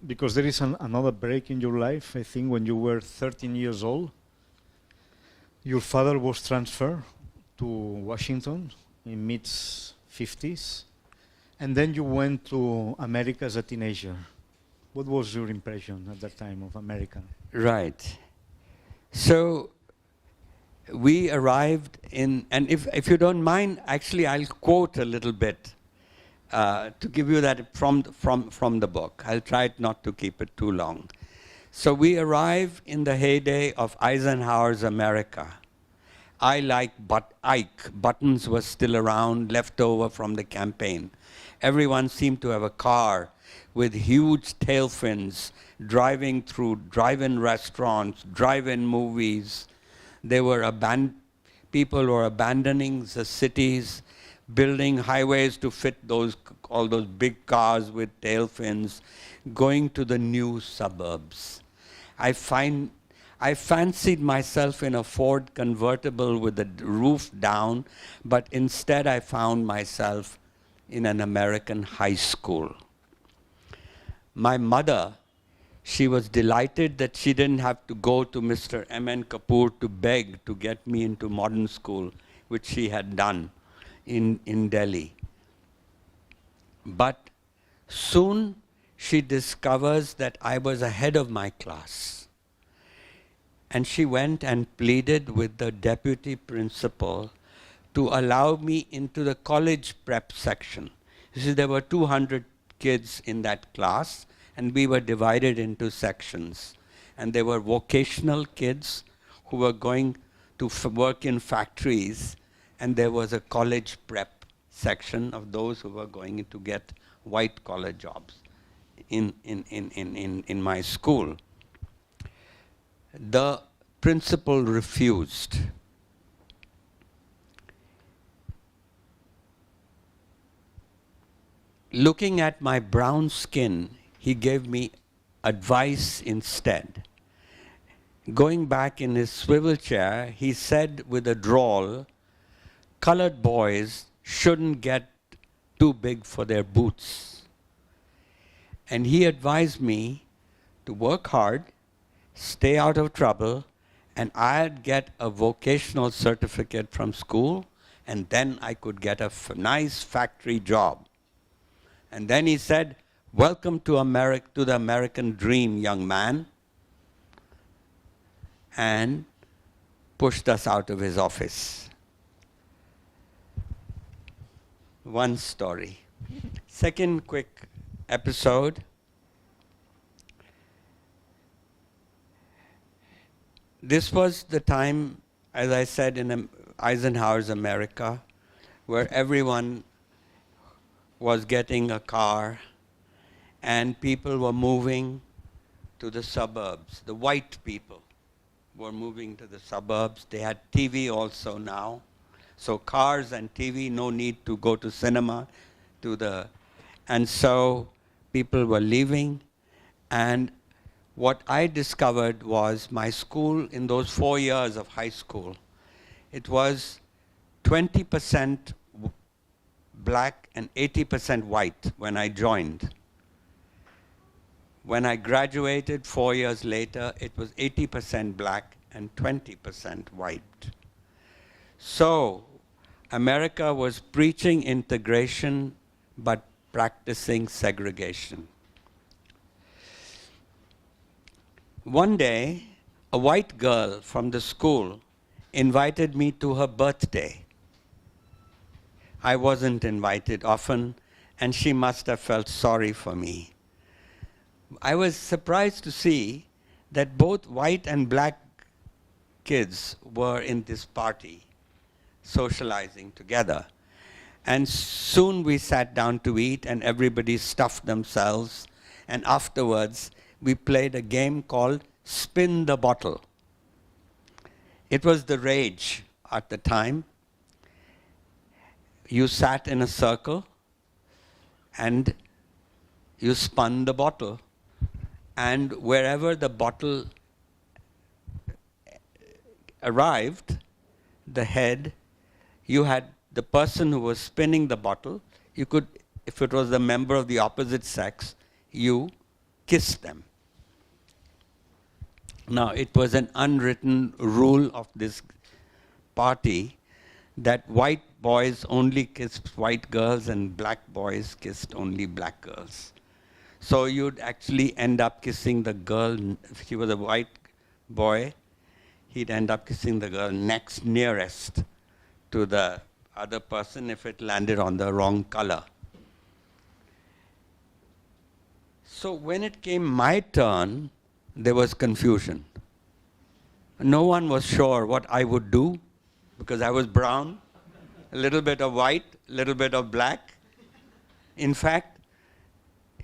because there is another break in your life. I think when you were 13 years old, your father was transferred to Washington in mid-50s, and then you went to America as a teenager. What was your impression at that time of America? Right. So we arrived in, and if you don't mind, actually I'll quote a little bit to give you that from the book. I'll try not to keep it too long. So we arrived in the heyday of Eisenhower's America. Ike buttons were still around, left over from the campaign. Everyone seemed to have a car with huge tail fins, driving through drive-in restaurants, drive-in movies. People were abandoning the cities, building highways to fit all those big cars with tail fins, going to the new suburbs. I fancied myself in a Ford convertible with the roof down, but instead I found myself in an American high school. My mother, she was delighted that she didn't have to go to Mr. M.N. Kapoor to beg to get me into modern school, which she had done in Delhi. But soon she discovers that I was ahead of my class. And she went and pleaded with the deputy principal to allow me into the college prep section. You see, there were 200 kids in that class, and we were divided into sections. And there were vocational kids who were going to work in factories, and there was a college prep section of those who were going to get white-collar jobs in my school. The principal refused. Looking at my brown skin, he gave me advice instead. Going back in his swivel chair, he said with a drawl, "Colored boys shouldn't get too big for their boots." And he advised me to work hard, stay out of trouble, and I'd get a vocational certificate from school, and then I could get a nice factory job. And then he said, "Welcome to the American dream, young man," and pushed us out of his office. One story. Second quick episode. This was the time, as I said, in Eisenhower's America, where everyone was getting a car and people were moving to the suburbs. The white people were moving to the suburbs. They had TV also now. So cars and TV, no need to go to cinema. And so people were leaving. And what I discovered was my school in those 4 years of high school, it was 20% black and 80% white when I joined. When I graduated 4 years later, it was 80% black and 20% white. So America was preaching integration but practicing segregation. One day, a white girl from the school invited me to her birthday. I wasn't invited often, and she must have felt sorry for me. I was surprised to see that both white and black kids were in this party, socializing together. And soon we sat down to eat and everybody stuffed themselves. And afterwards, we played a game called Spin the Bottle. It was the rage at the time. You sat in a circle and you spun the bottle. And wherever the bottle arrived, the head, you had the person who was spinning the bottle, you could, if it was a member of the opposite sex, you kissed them. Now, it was an unwritten rule of this party that white boys only kissed white girls and black boys kissed only black girls. So you'd actually end up kissing the girl, if he was a white boy, he'd end up kissing the girl next nearest to the other person if it landed on the wrong color. So when it came my turn, there was confusion. No one was sure what I would do because I was brown, a little bit of white, a little bit of black. In fact,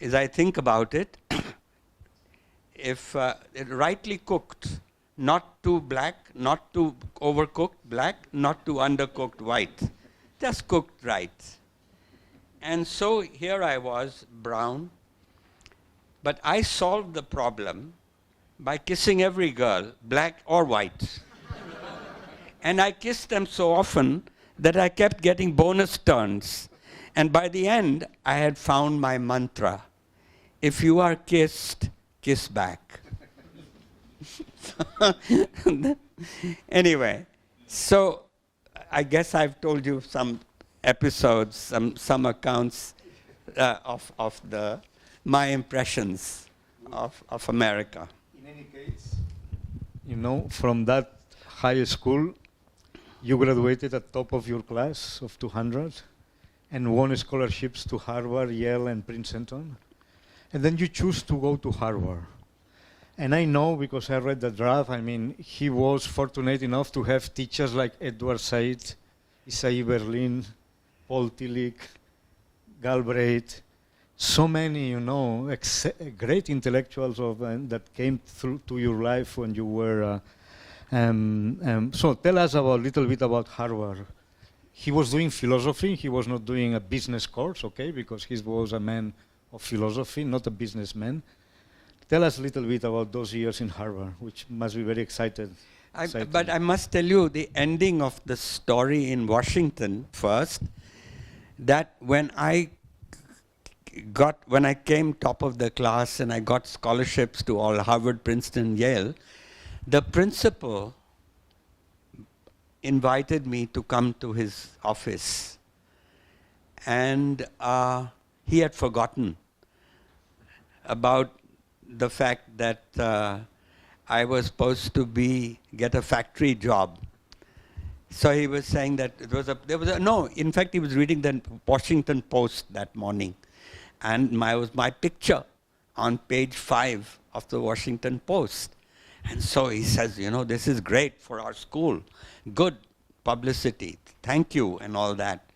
as I think about it, if it rightly cooked, not too black, not too overcooked black, not too undercooked white, just cooked right. And so here I was, brown, but I solved the problem by kissing every girl, black or white. And I kissed them so often that I kept getting bonus turns. And by the end, I had found my mantra. If you are kissed, kiss back. Anyway, so I guess I've told you some episodes, some accounts of my impressions of America. In any case, from that high school, you graduated at top of your class of 200 and won scholarships to Harvard, Yale, and Princeton. And then you choose to go to Harvard. And I know, because I read the draft, he was fortunate enough to have teachers like Edward Said, Isaiah Berlin, Paul Tillich, Galbraith, so many, great intellectuals that came through to your life when you were. So tell us a little bit about Harvard. He was doing philosophy. He was not doing a business course, okay, because he was a man of philosophy, not a businessman. Tell us a little bit about those years in Harvard, which must be very exciting. But I must tell you the ending of the story in Washington first, that when I came top of the class and I got scholarships to all Harvard, Princeton, Yale, the principal invited me to come to his office. And he had forgotten about the fact that I was supposed to get a factory job. So he was saying that in fact he was reading the Washington Post that morning. And was my picture on page 5 of the Washington Post. And so he says, this is great for our school. Good publicity. Thank you and all that.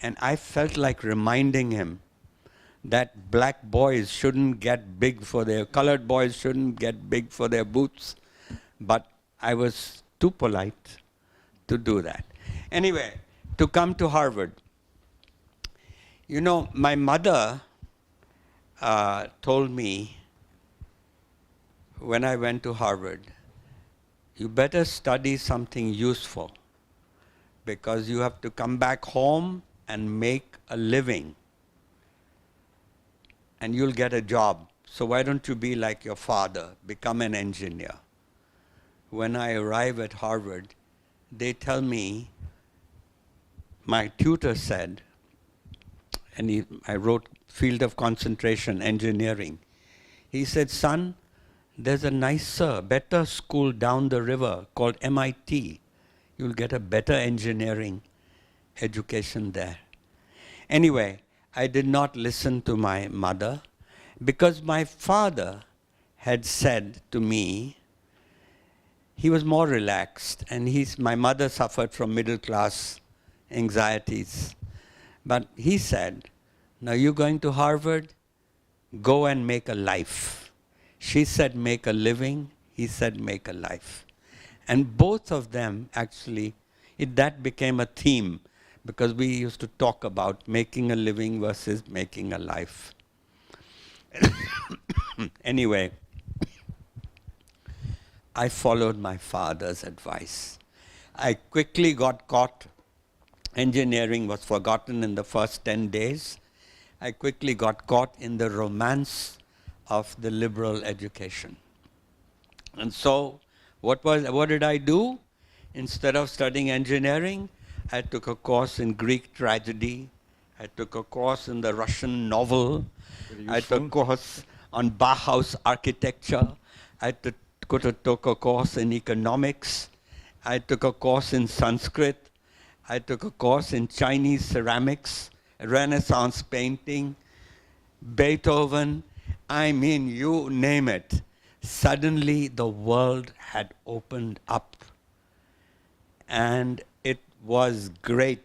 And I felt like reminding him that black boys shouldn't get big colored boys shouldn't get big for their boots. But I was too polite to do that. Anyway, to come to Harvard. My mother told me when I went to Harvard, you better study something useful because you have to come back home and make a living and you'll get a job. So why don't you be like your father, become an engineer? When I arrive at Harvard, they tell me, my tutor said, and I wrote field of concentration, engineering. He said, son, there's a nicer, better school down the river called MIT. You'll get a better engineering education there. Anyway, I did not listen to my mother because my father had said to me, he was more relaxed. And my mother suffered from middle class anxieties. But he said, now you're going to Harvard, go and make a life. She said make a living, he said make a life. And both of them actually, that became a theme because we used to talk about making a living versus making a life. Anyway, I followed my father's advice. I quickly got caught. Engineering was forgotten in the first 10 days. I quickly got caught in the romance of the liberal education. And so, what did I do? Instead of studying engineering, I took a course in Greek tragedy. I took a course in the Russian novel. I took a course on Bauhaus architecture. I took a course in economics. I took a course in Sanskrit. I took a course in Chinese ceramics, Renaissance painting, Beethoven. I mean, you name it. Suddenly the world had opened up. And it was great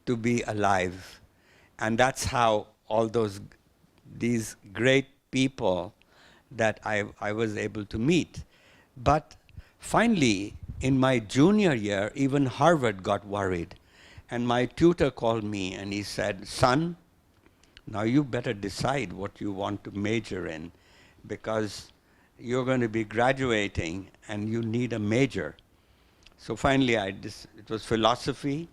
to be alive. And that's how all these great people that I was able to meet. But finally, in my junior year, even Harvard got worried. And my tutor called me and he said, son, now you better decide what you want to major in because you're going to be graduating and you need a major. So finally, it was philosophy,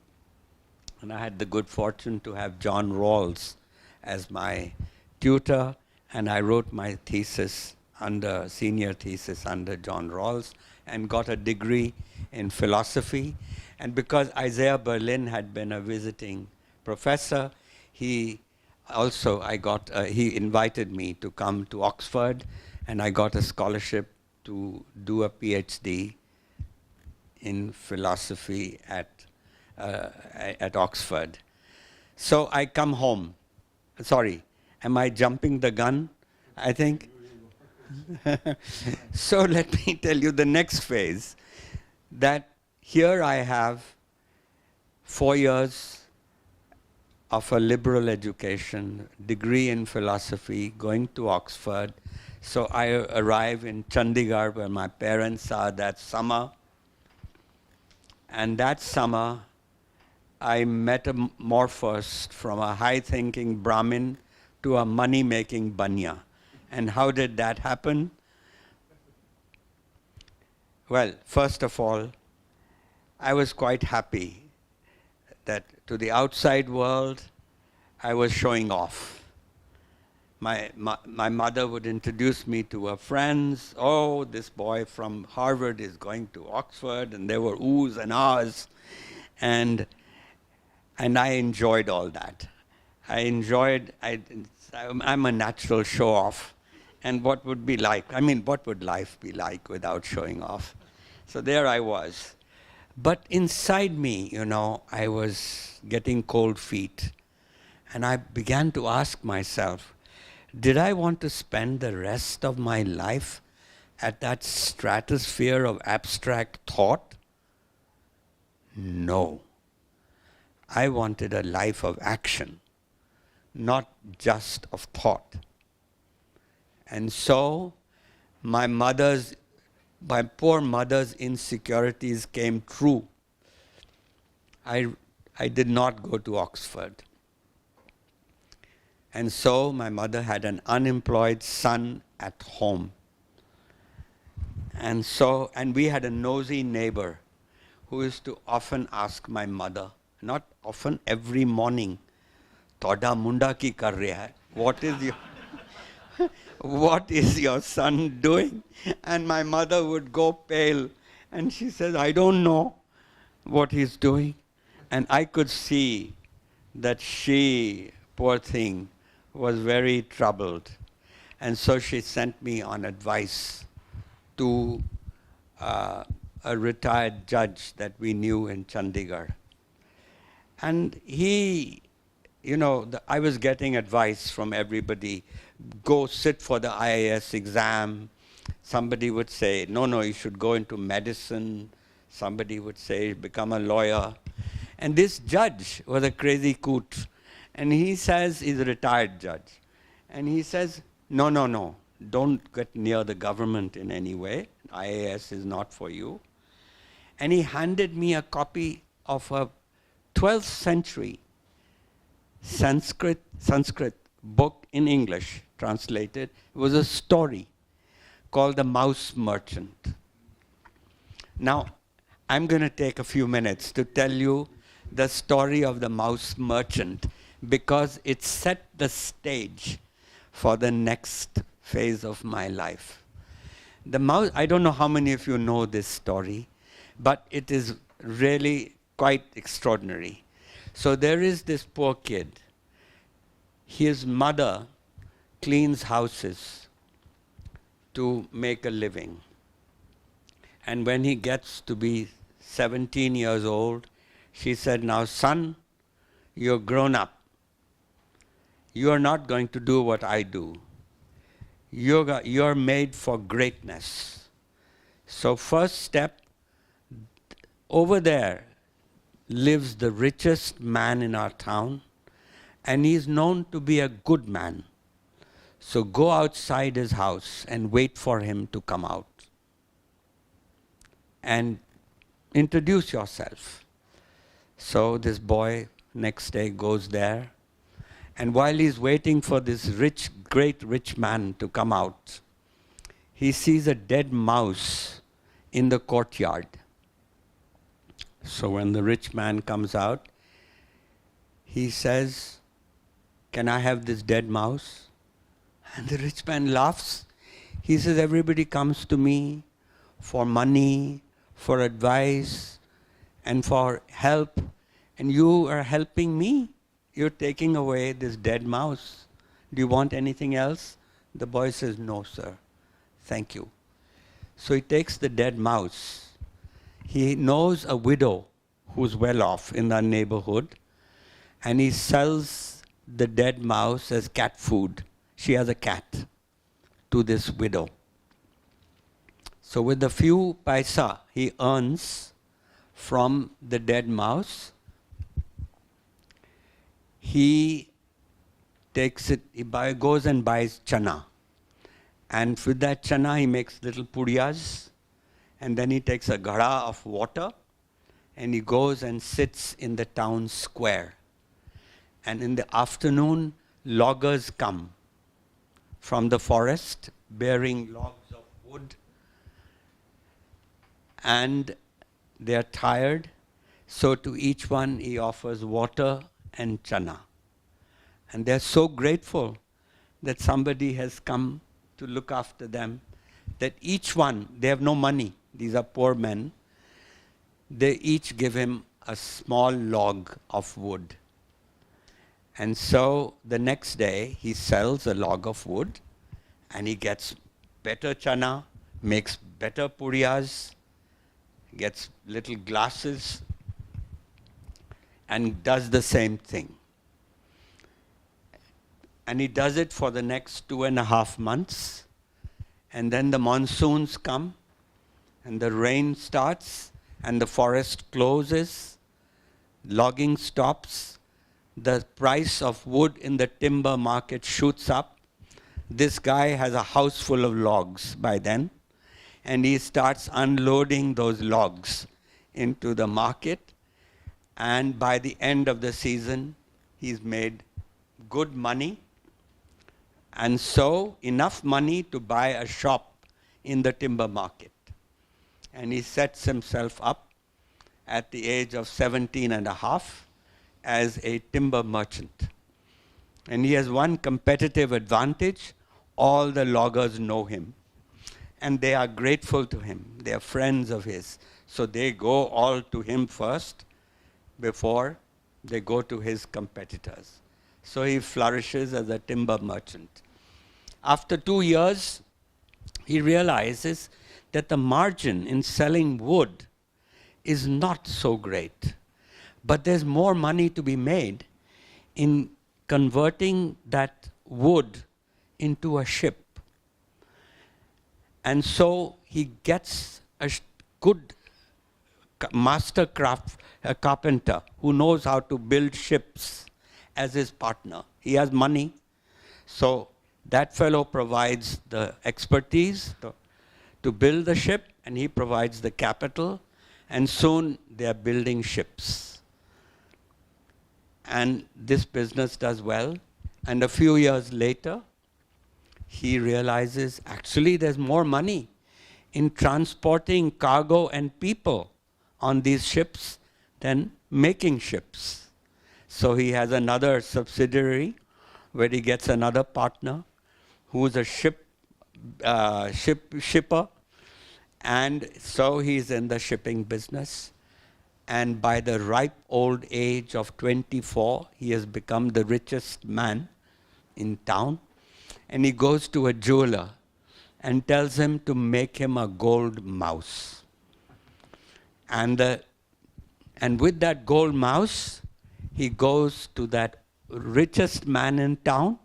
and I had the good fortune to have John Rawls as my tutor, and I wrote my senior thesis under John Rawls, and got a degree in philosophy. And because Isaiah Berlin had been a visiting professor, he invited me to come to Oxford, and I got a scholarship to do a PhD in philosophy at Oxford. So I come home. Sorry, am I jumping the gun? I think. So let me tell you the next phase, that here I have 4 years of a liberal education, degree in philosophy, going to Oxford. So I arrive in Chandigarh where my parents are that summer. And that summer, I metamorphosed from a high-thinking Brahmin to a money-making Banya. And how did that happen? Well, first of all, I was quite happy that to the outside world, I was showing off. My mother would introduce me to her friends. Oh, this boy from Harvard is going to Oxford, and there were oohs and ahs. And I enjoyed all that. I'm a natural show-off. And what would life be like without showing off? So there I was. But inside me, I was getting cold feet. And I began to ask myself, did I want to spend the rest of my life at that stratosphere of abstract thought? No. I wanted a life of action, not just of thought. And so my poor mother's insecurities came true. I did not go to Oxford. And so my mother had an unemployed son at home. And we had a nosy neighbor who used to often ask my mother, not often, every morning, "Toda munda ki kar reha hai? What is your son doing?" And my mother would go pale, and she says, "I don't know what he's doing." And I could see that she, poor thing, was very troubled. And so she sent me on advice to a retired judge that we knew in Chandigarh. And I was getting advice from everybody. Go sit for the IAS exam, Somebody would say, no, no, you should go into medicine. Somebody would say, become a lawyer. And this judge was a crazy coot. And he says, he's a retired judge. And he says, no, no, no, don't get near the government in any way. IAS is not for you. And he handed me a copy of a 12th century Sanskrit book in English, translated. It was a story called The Mouse Merchant. Now, I'm going to take a few minutes to tell you the story of the Mouse Merchant because it set the stage for the next phase of my life. The mouse, I don't know how many of you know this story, but it is really quite extraordinary. So there is this poor kid. His mother cleans houses to make a living. And when he gets to be 17 years old, she said, now son, you're grown up. You are not going to do what I do. You're made for greatness. So first step, over there lives the richest man in our town, and he's known to be a good man. So go outside his house and wait for him to come out. And introduce yourself. So this boy next day goes there, and while he's waiting for this great rich man to come out, he sees a dead mouse in the courtyard. So when the rich man comes out, he says, can I have this dead mouse? And the rich man laughs. He says, everybody comes to me for money, for advice, and for help, and you are helping me. You're taking away this dead mouse. Do you want anything else? The boy says, no, sir. Thank you. So he takes the dead mouse. He knows a widow who's well off in the neighborhood, and he sells the dead mouse as cat food. She has a cat to this widow. So with the few paisa he earns from the dead mouse, he takes it, goes and buys chana. And with that chana he makes little pudiyas, and then he takes a ghada of water and he goes and sits in the town square. And in the afternoon, loggers come from the forest bearing logs of wood, and they are tired, so to each one he offers water and chana. And they're so grateful that somebody has come to look after them, that each one, they have no money, these are poor men, they each give him a small log of wood. And so the next day he sells a log of wood and he gets better chana, makes better puriyas, gets little glasses, and does the same thing. And he does it for the next 2.5 months. And then the monsoons come, and the rain starts, and the forest closes, logging stops, the price of wood in the timber market shoots up. This guy has a house full of logs by then, and he starts unloading those logs into the market, and by the end of the season, he's made good money, and so enough money to buy a shop in the timber market. And he sets himself up at the age of 17.5 as a timber merchant. And he has one competitive advantage: all the loggers know him. And they are grateful to him. They are friends of his. So they go all to him first before they go to his competitors. So he flourishes as a timber merchant. After 2 years, he realizes that the margin in selling wood is not so great. But there's more money to be made in converting that wood into a ship. And so he gets a good master carpenter who knows how to build ships as his partner. He has money, so that fellow provides the expertise to build the ship, and he provides the capital, and soon they are building ships. And this business does well, and a few years later, he realizes actually there's more money in transporting cargo and people on these ships than making ships. So he has another subsidiary where he gets another partner who's a shipper, and so he's in the shipping business. And by the ripe old age of 24, he has become the richest man in town. And he goes to a jeweler and tells him to make him a gold mouse. And with that gold mouse, he goes to that richest man in town,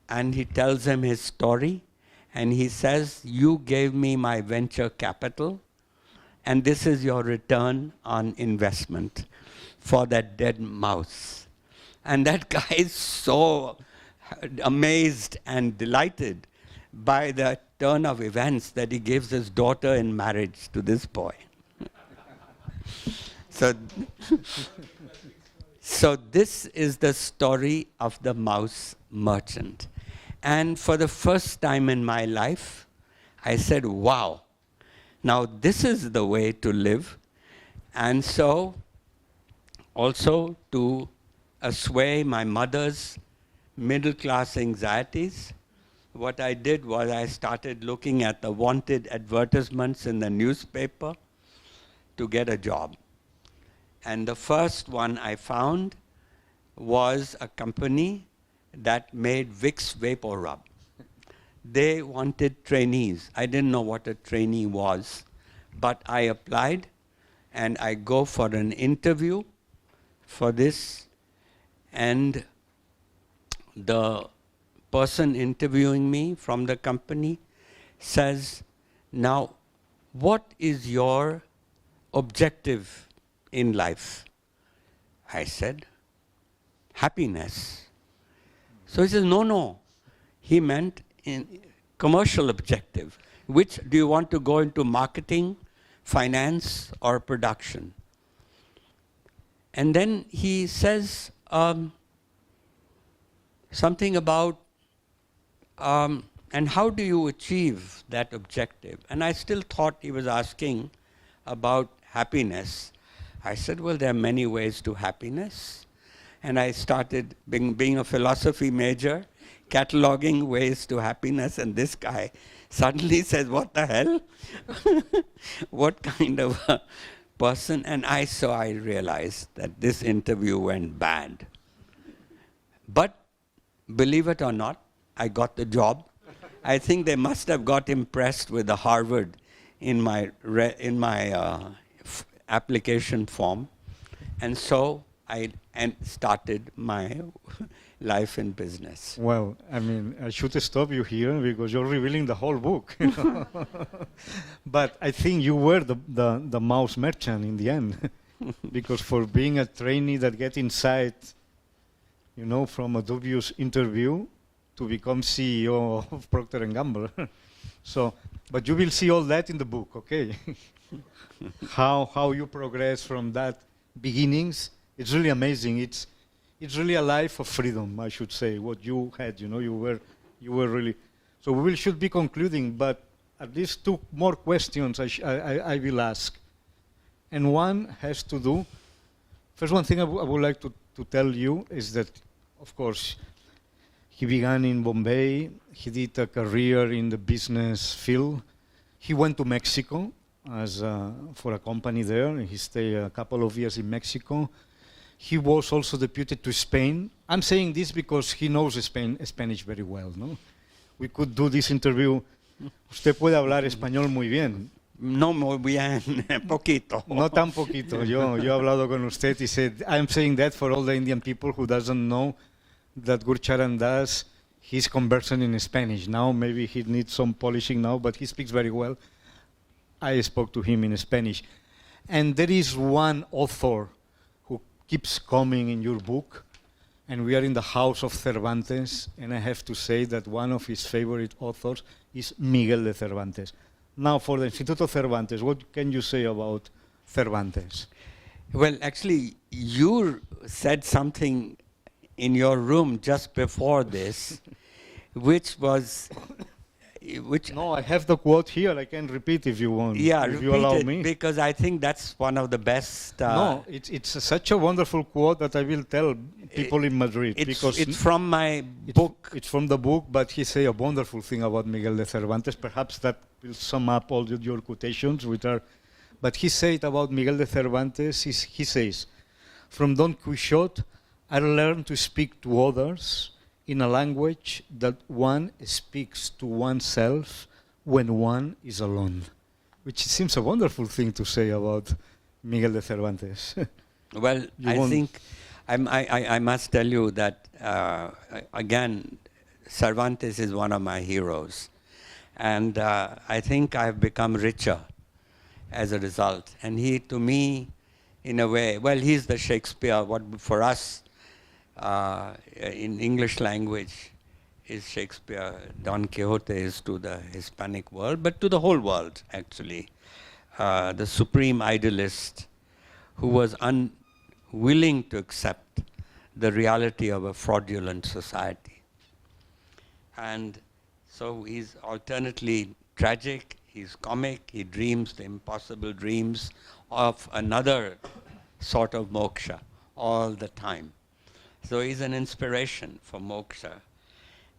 and he tells him his story, and he says, you gave me my venture capital, and this is your return on investment for that dead mouse. And that guy is so amazed and delighted by the turn of events that he gives his daughter in marriage to this boy. So this is the story of the mouse merchant. And for the first time in my life, I said, wow, now this is the way to live. And so also to assuage my mother's middle-class anxieties, what I did was I started looking at the wanted advertisements in the newspaper to get a job. And the first one I found was a company that made Vicks Vapor Rub. They wanted trainees. I didn't know what a trainee was, but I applied, and I go for an interview for this, and the person interviewing me from the company says, now, what is your objective in life? I said, happiness. So he says, no. He meant in commercial objective. Which do you want to go into, marketing, finance, or production? And then he says something about, and how do you achieve that objective? And I still thought he was asking about happiness. I said, well, there are many ways to happiness. And I started, being a philosophy major, cataloging ways to happiness, and this guy suddenly says, what the hell? What kind of a person? And I realized that this interview went bad. But believe it or not, I got the job. I think they must have got impressed with the Harvard in my application form. And so I started my life in business. Well, I mean, I should stop you here because you're revealing the whole book. You know? But I think you were the mouse merchant in the end. Because for being a trainee that get insight, you know, from a dubious interview to become CEO of Procter & Gamble. So, but you will see all that in the book, okay? How you progress from that beginnings. It's really amazing. It's really a life of freedom, I should say. What you had, you know, you were really. So we should be concluding, but at least two more questions I will ask, and one has to do. First, one thing I would like to tell you is that, of course, he began in Bombay. He did a career in the business field. He went to Mexico for a company there. He stayed a couple of years in Mexico. He was also deputed to Spain. I'm saying this because he knows Spanish very well, ¿no? We could do this interview. Usted puede hablar español muy bien. No muy bien, poquito. No tan poquito. Yo he hablado con usted. He said, I'm saying that for all the Indian people who doesn't know that Gurcharandas he's conversing in Spanish. Now maybe he needs some polishing now, but he speaks very well. I spoke to him in Spanish. And there is one author who keeps coming in your book, and we are in the house of Cervantes, and I have to say that one of his favorite authors is Miguel de Cervantes. Now for the Instituto Cervantes, what can you say about Cervantes? Well, actually, you said something in your room just before this, which was, which No, I have the quote here. I can repeat if you want. yeah, if repeat you allow it, me. because I think that's one of the best. No, it's such a wonderful quote that I will tell people in Madrid, because it's from my it's, book. It's from the book, but he say a wonderful thing about Miguel de Cervantes. Perhaps that will sum up all your quotations, which are. But he said about Miguel de Cervantes. He says, "From Don Quixote, I learned to speak to others in a language that one speaks to oneself when one is alone," which seems a wonderful thing to say about Miguel de Cervantes. Well, I think I must tell you that, again, Cervantes is one of my heroes. And I think I've become richer as a result. And he, to me, in a way, well, he's the Shakespeare. What for us, in English language, is Shakespeare. Don Quixote is to the Hispanic world, but to the whole world, actually. The supreme idealist who was unwilling to accept the reality of a fraudulent society. And so he's alternately tragic, he's comic, he dreams the impossible dreams of another sort of moksha all the time. So he's an inspiration for moksha.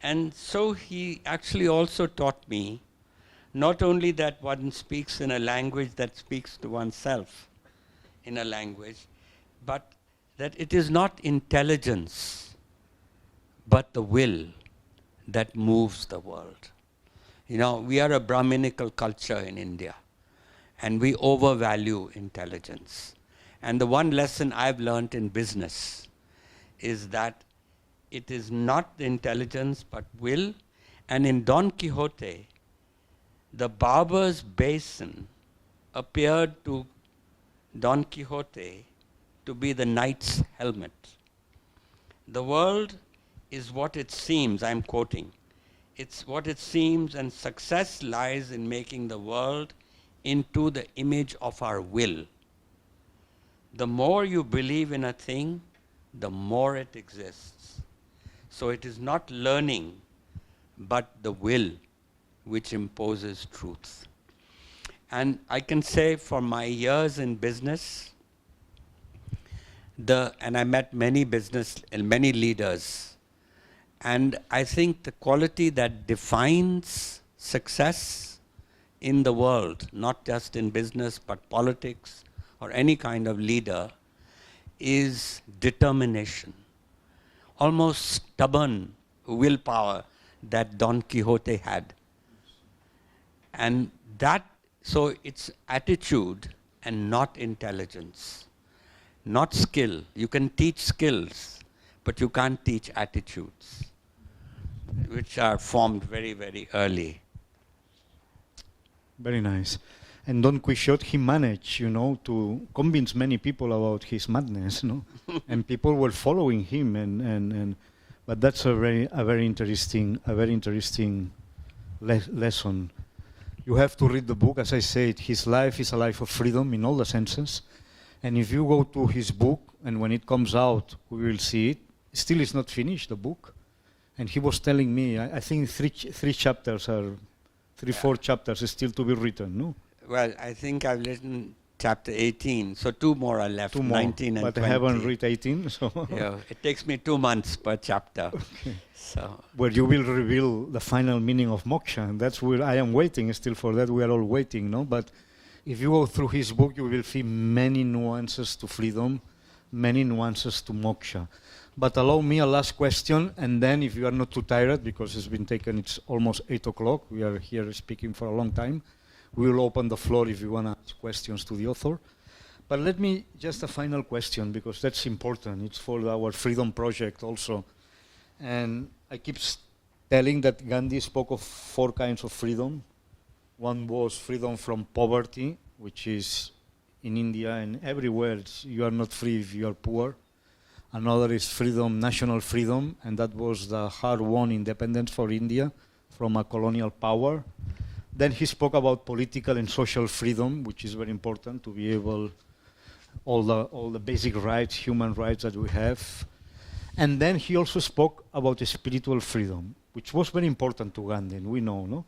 And so he actually also taught me not only that one speaks in a language that speaks to oneself in a language, but that it is not intelligence, but the will that moves the world. You know, we are a Brahminical culture in India, and we overvalue intelligence. And the one lesson I've learned in business is that it is not the intelligence, but will. And in Don Quixote, the barber's basin appeared to Don Quixote to be the knight's helmet. The world is what it seems, I'm quoting. It's what it seems, and success lies in making the world into the image of our will. The more you believe in a thing, the more it exists. So it is not learning, but the will which imposes truth. And I can say for my years in business, and I met many business and many leaders, and I think the quality that defines success in the world, not just in business, but politics or any kind of leader, is determination. Almost stubborn willpower that Don Quixote had. And that, so it's attitude and not intelligence, not skill. You can teach skills, but you can't teach attitudes, which are formed very, very early. Very nice. And Don Quixote, he managed, to convince many people about his madness, and people were following him. But that's a very interesting lesson. You have to read the book. As I said, his life is a life of freedom in all the senses. And if you go to his book, and when it comes out, we will see it. Still, it's not finished, the book. And he was telling me, I think three chapters are, 4 chapters is still to be written, no? Well, I think I've written chapter 18, so 2 more are left, 2 more, 19 and but 20. I haven't read 18, so... Yeah, it takes me 2 months per chapter. Okay. So. Where you will reveal the final meaning of moksha, and that's where I am waiting still for that. We are all waiting, no? But if you go through his book, you will see many nuances to freedom, many nuances to moksha. But allow me a last question, and then if you are not too tired, because it's almost 8 o'clock, we are here speaking for a long time, we will open the floor if you want to ask questions to the author. But let me, just a final question, because that's important. It's for our Freedom Project also. And I keep telling that Gandhi spoke of 4 kinds of freedom. One was freedom from poverty, which is in India and everywhere, you are not free if you are poor. Another is freedom, national freedom, and that was the hard-won independence for India from a colonial power. Then he spoke about political and social freedom, which is very important to be able, all the basic rights, human rights that we have. And then he also spoke about spiritual freedom, which was very important to Gandhi, and we know, no?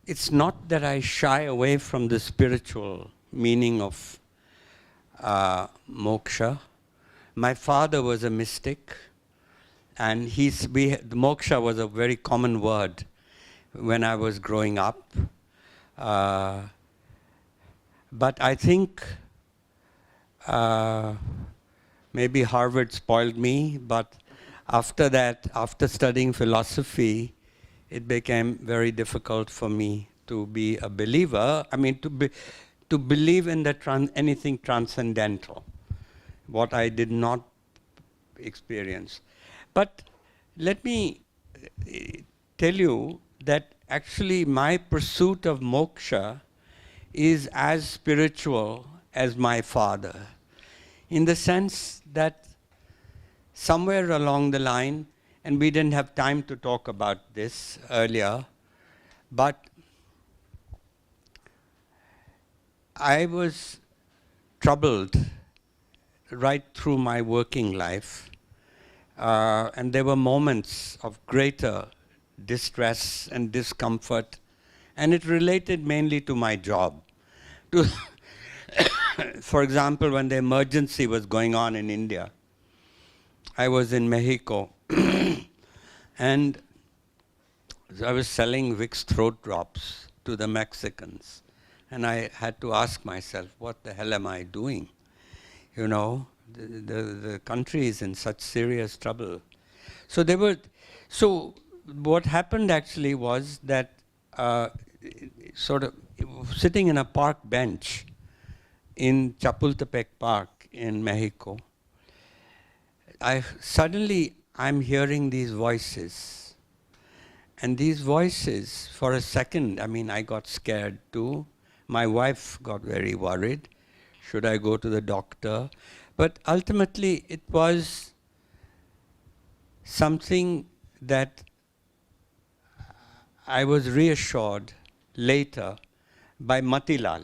It's not that I shy away from the spiritual meaning of moksha. My father was a mystic, and moksha was a very common word when I was growing up. But I think maybe Harvard spoiled me, but after that, after studying philosophy, it became very difficult for me to be a believer. I mean, to believe in anything transcendental, what I did not experience. But let me tell you that actually my pursuit of moksha is as spiritual as my father, in the sense that somewhere along the line, and we didn't have time to talk about this earlier, but I was troubled right through my working life, and there were moments of greater distress and discomfort, and it related mainly to my job. For example, when the emergency was going on in India, I was in Mexico, and I was selling Vicks throat drops to the Mexicans. And I had to ask myself, what the hell am I doing? You know, the country is in such serious trouble. So what happened actually was that sort of sitting in a park bench in Chapultepec Park in Mexico, I'm hearing these voices. And these voices, for a second, I mean, I got scared too. My wife got very worried. Should I go to the doctor? But ultimately, it was something that I was reassured later by Matilal,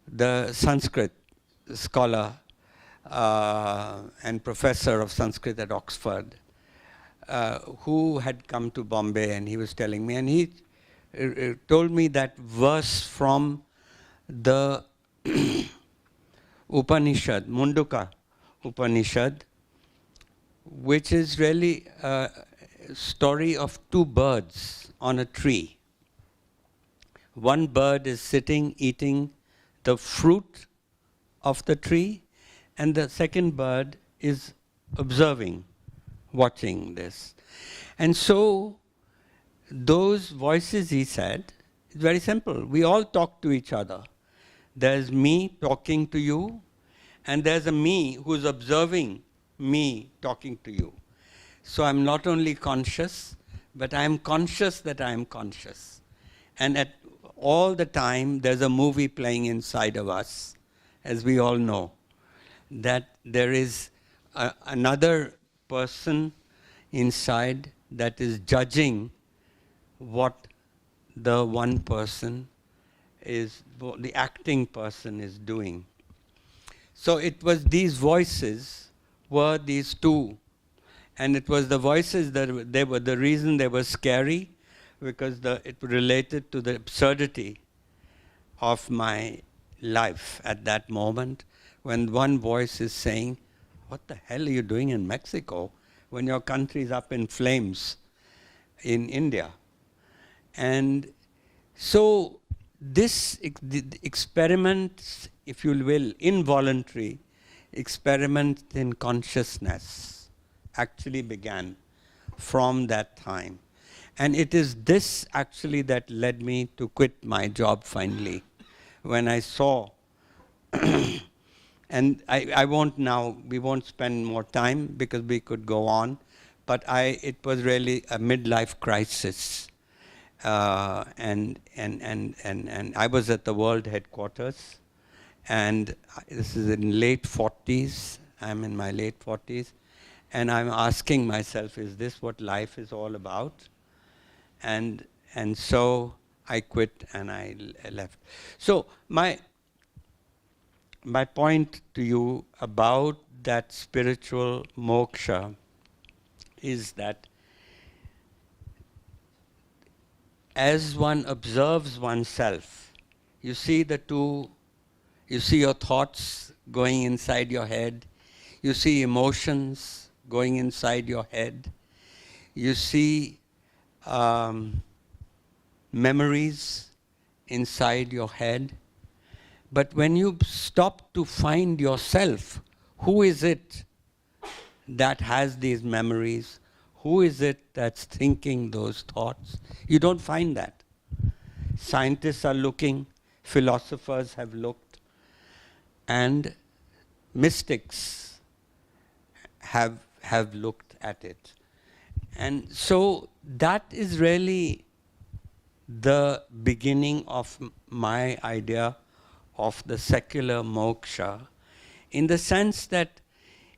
the Sanskrit scholar and professor of Sanskrit at Oxford, who had come to Bombay, and he was telling me, and he told me that verse from the Upanishad, Munduka Upanishad, which is really a story of 2 birds on a tree. One bird is sitting eating the fruit of the tree, and the second bird is observing, watching this. And so those voices, he said, it's very simple. We all talk to each other. There's me talking to you, and there's a me who's observing me talking to you. So I'm not only conscious, but I'm conscious that I'm conscious. And at all the time, there's a movie playing inside of us, as we all know, that there is another person inside that is judging what the one person is, the acting person is doing. So it was these voices were these 2. And it was the voices that they were the reason they were scary, because it related to the absurdity of my life at that moment, when one voice is saying, what the hell are you doing in Mexico when your country is up in flames in India? And so this experiment, if you will, involuntary experiment in consciousness actually began from that time. And it is this actually that led me to quit my job finally, when I saw, and we won't spend more time because we could go on, but it was really a midlife crisis. And I was at the world headquarters, and this is in late 40s. I'm in my late 40s, and I'm asking myself, is this what life is all about? And so I quit and I left. So my point to you about that spiritual moksha is that as one observes oneself, you see you see your thoughts going inside your head, you see emotions going inside your head, you see memories inside your head. But when you stop to find yourself, who is it that has these memories? Who is it that's thinking those thoughts? You don't find that. Scientists are looking, philosophers have looked, and mystics have looked at it. And so that is really the beginning of my idea of the secular moksha, in the sense that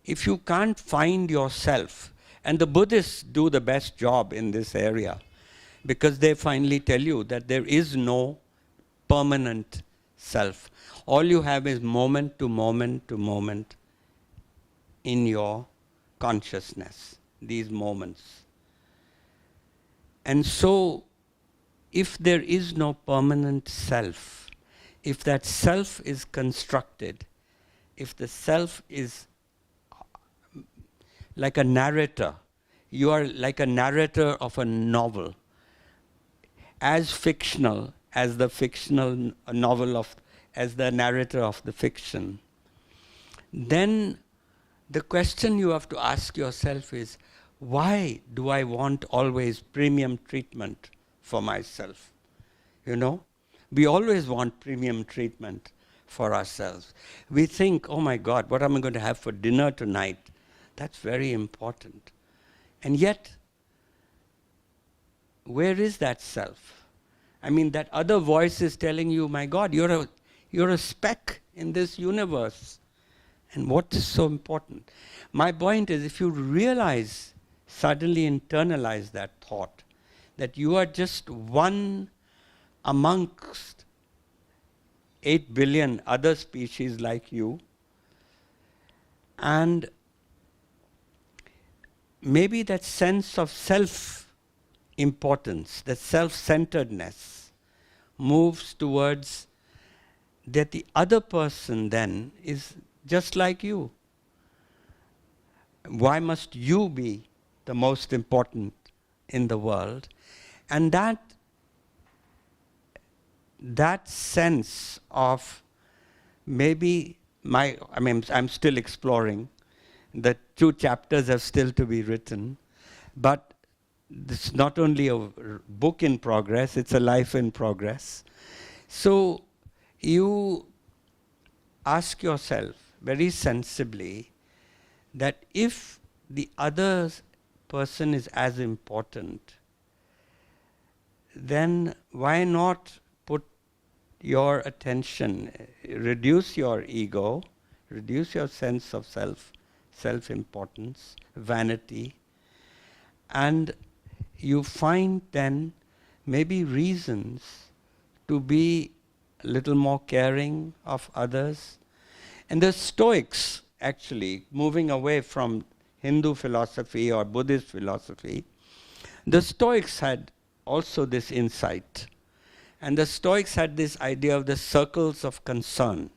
if you can't find yourself, and the Buddhists do the best job in this area, because they finally tell you that there is no permanent self. All you have is moment to moment to moment in your consciousness, these moments. And so, if there is no permanent self, if that self is constructed, if the self is like a narrator, you are like a narrator of a novel, as fictional as the fictional novel as the narrator of the fiction, then the question you have to ask yourself is, why do I want always premium treatment for myself? You know? We always want premium treatment for ourselves. We think, oh my God, what am I going to have for dinner tonight? That's very important. And yet, where is that self? I mean, that other voice is telling you, my God, you're a speck in this universe. And what is so important? My point is, if you realize, suddenly internalize that thought, that you are just one amongst 8 billion other species like you, and maybe that sense of self-importance, that self-centeredness moves towards that the other person then is just like you. Why must you be the most important in the world? And that sense of maybe I'm still exploring. The 2 chapters have still to be written, but it's not only a book in progress, it's a life in progress. So you ask yourself very sensibly that if the other person is as important, then why not put your attention, reduce your ego, reduce your sense of self-importance, vanity, and you find then maybe reasons to be a little more caring of others. And the Stoics, actually, moving away from Hindu philosophy or Buddhist philosophy, the Stoics had also this insight. And the Stoics had this idea of the circles of concern,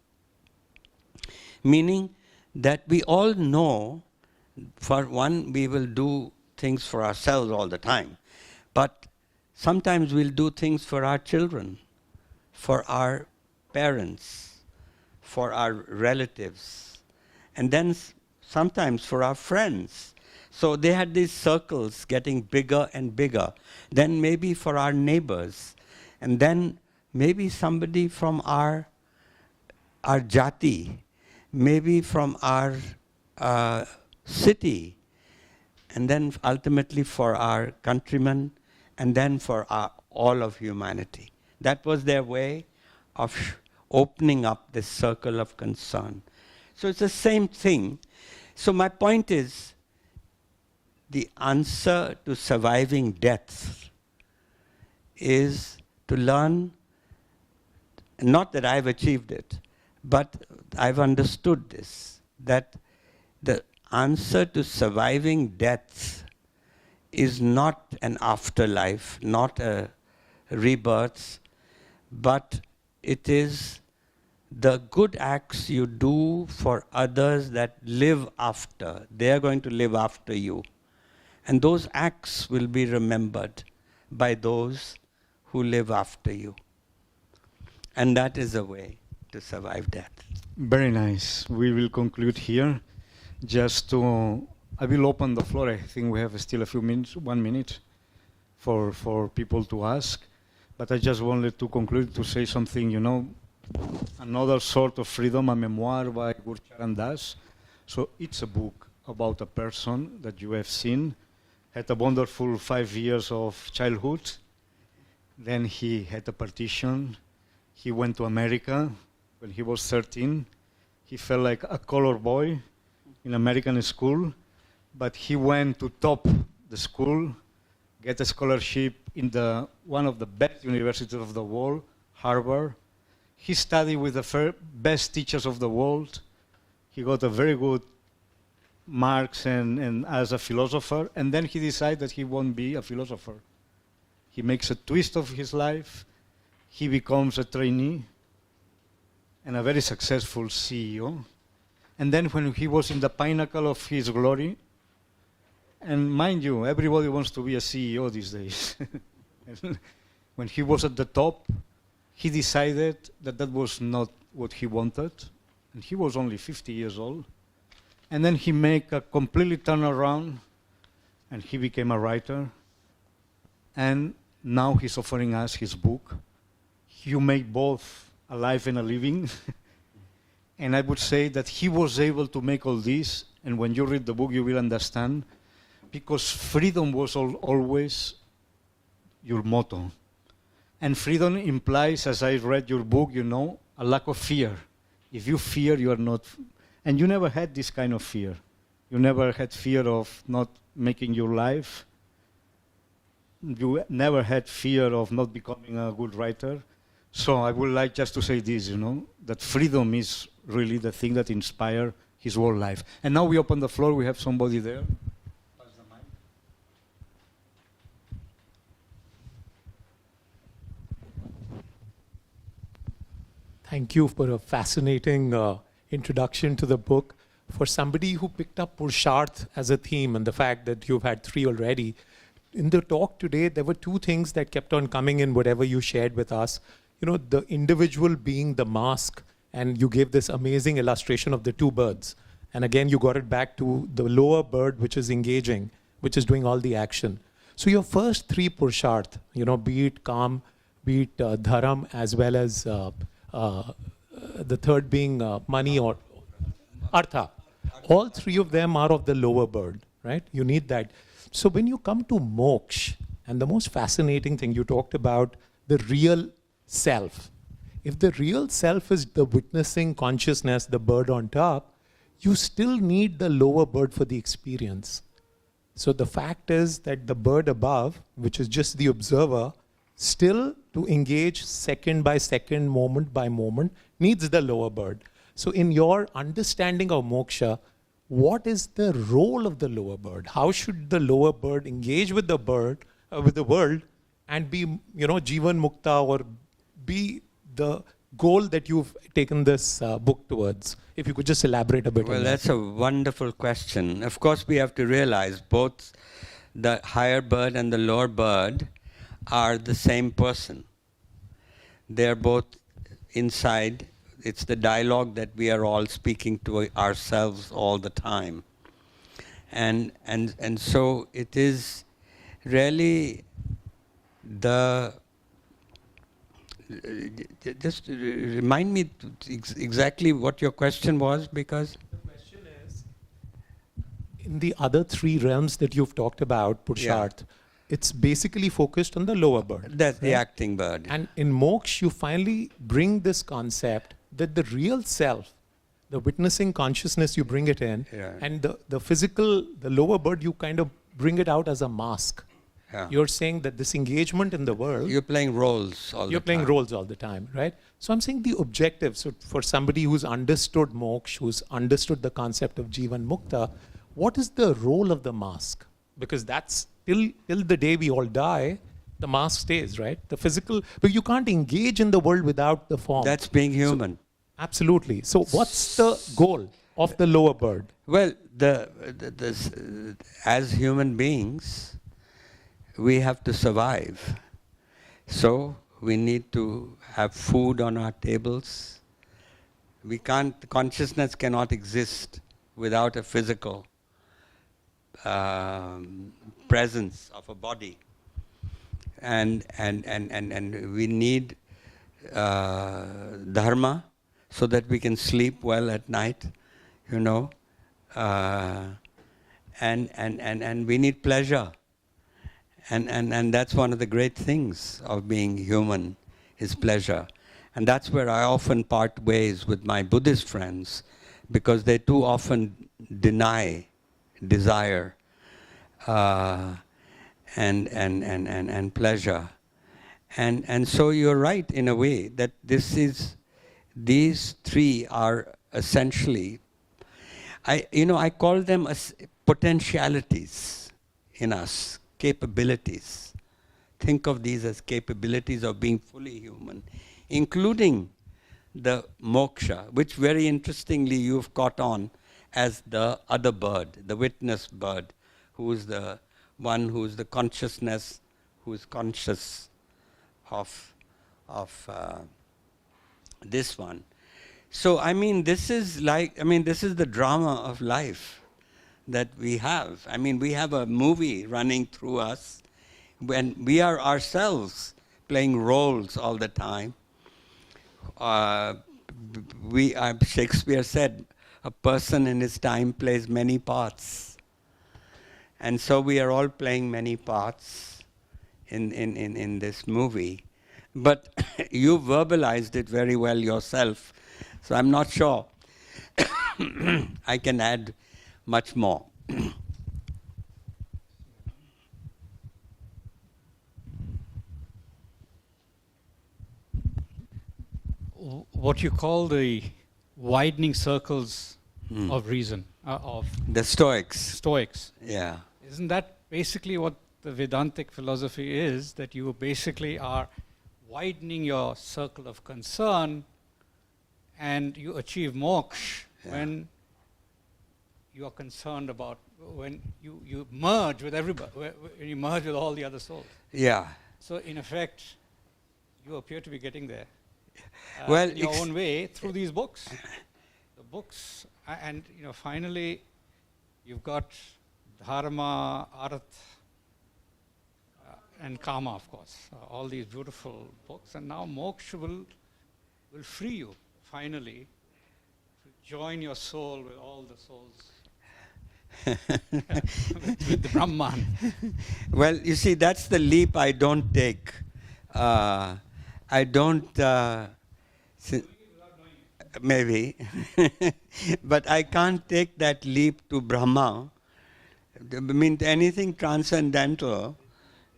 meaning that we all know, for one, we will do things for ourselves all the time, but sometimes we'll do things for our children, for our parents, for our relatives, and then sometimes for our friends. So they had these circles getting bigger and bigger. Then maybe for our neighbors, and then maybe somebody from our jati, maybe from our city, and then ultimately for our countrymen, and then for all of humanity. That was their way of opening up this circle of concern. So it's the same thing. So my point is, the answer to surviving death is to learn, not that I've achieved it, but I've understood this, that the answer to surviving death is not an afterlife, not a rebirth, but it is the good acts you do for others that live after. They are going to live after you. And those acts will be remembered by those who live after you. And that is a way to survive death. Very nice. We will conclude here. I will open the floor. I think we have still a few minutes, 1 minute, for people to ask. But I just wanted to conclude to say something, Another Sort of Freedom, a memoir by Gurcharandas. So it's a book about a person that you have seen, had a wonderful 5 years of childhood. Then he had a partition. He went to America when he was 13. He felt like a color boy in American school, but he went to top the school, get a scholarship in one of the best universities of the world, Harvard. He studied with the best teachers of the world. He got a very good marks and as a philosopher, and then he decided that he won't be a philosopher. He makes a twist of his life. He becomes a trainee and a very successful CEO. And then when he was in the pinnacle of his glory, and mind you, everybody wants to be a CEO these days. When he was at the top, he decided that that was not what he wanted. And he was only 50 years old. And then he made a completely turnaround, and he became a writer. And now he's offering us his book. You make both a life and a living. And I would say that he was able to make all this, and when you read the book, you will understand, because freedom was always your motto. And freedom implies, as I read your book, a lack of fear. If you fear, you are not, and you never had this kind of fear. You never had fear of not making your life. You never had fear of not becoming a good writer. So I would like just to say this, that freedom is really the thing that inspired his whole life. And now we open the floor. We have somebody there. Pass the mic. Thank you for a fascinating introduction to the book. For somebody who picked up Purusharth as a theme and the fact that you've had 3 already, in the talk today, there were 2 things that kept on coming in whatever you shared with us. The individual being the mask, and you gave this amazing illustration of the 2 birds. And again, you got it back to the lower bird, which is engaging, which is doing all the action. So your first 3 Purusharth, be it Kam, be it Dharam, as well as the third being money or Artha. All 3 of them are of the lower bird, right? You need that. So when you come to moksha, and the most fascinating thing, you talked about the real self. If the real self is the witnessing consciousness, the bird on top, you still need the lower bird for the experience. So the fact is that the bird above, which is just the observer, still to engage second by second, moment by moment, needs the lower bird. So in your understanding of moksha, what is the role of the lower bird? How should the lower bird engage with the bird, with the world, and be, Jivan Mukta, or be the goal that you've taken this book towards? If you could just elaborate a bit on that. Well, that's a wonderful question. Of course, we have to realize both the higher bird and the lower bird are the same person. They're both inside. It's the dialogue that we are all speaking to ourselves all the time. And so it is really just remind me exactly what your question was, because the question is, in the other three realms that you've talked about, Purusharth, it's basically focused on the lower bird. That's the acting bird. And in moksha, you finally bring this concept that the real self, the witnessing consciousness, you bring it in, and the physical, the lower bird, you kind of bring it out as a mask. Yeah. You're saying that this engagement in the world, You're playing roles all the time. you're playing roles all the time, right? So I'm saying the objective, so for somebody who's understood moksha, who's understood the concept of Jivan Mukta, what is the role of the mask? Because that's till the day we all die, the mask stays, right? The physical, but you can't engage in the world without the form. That's being human. Absolutely. So what's the goal of the lower bird? Well, as human beings, we have to survive. So we need to have food on our tables. Consciousness cannot exist without a physical presence of a body. And we need dharma so that we can sleep well at night, you know. And we need pleasure. And that's one of the great things of being human, is pleasure. And that's where I often part ways with my Buddhist friends, because they too often deny desire and pleasure. And so you're right in a way that these three are essentially, I call them as potentialities in us, capabilities. Think of these as capabilities of being fully human, including the moksha, which very interestingly you've caught on as the other bird, the witness bird, who is the one who is the consciousness, who is conscious of this one. So this is the drama of life that we have. We have a movie running through us when we are ourselves playing roles all the time. Shakespeare said, a person in his time plays many parts. And so we are all playing many parts in this movie. But you verbalized it very well yourself, so I'm not sure I can add much more. What you call the widening circles of reason, of the Stoics. Stoics. Yeah. Isn't that basically what the Vedantic philosophy is? That you basically are widening your circle of concern, and you achieve moksha when you are concerned about, when you merge with everybody, when you merge with all the other souls. Yeah. So in effect, you appear to be getting there. Well, in your own way, through these books. The books, and finally, you've got Dharma, Arth, and Kama, of course. All these beautiful books. And now moksha will free you, finally, to join your soul with all the souls. with the Brahman. Well, you see, that's the leap I don't take. I don't, maybe, but I can't take that leap to Brahma. Anything transcendental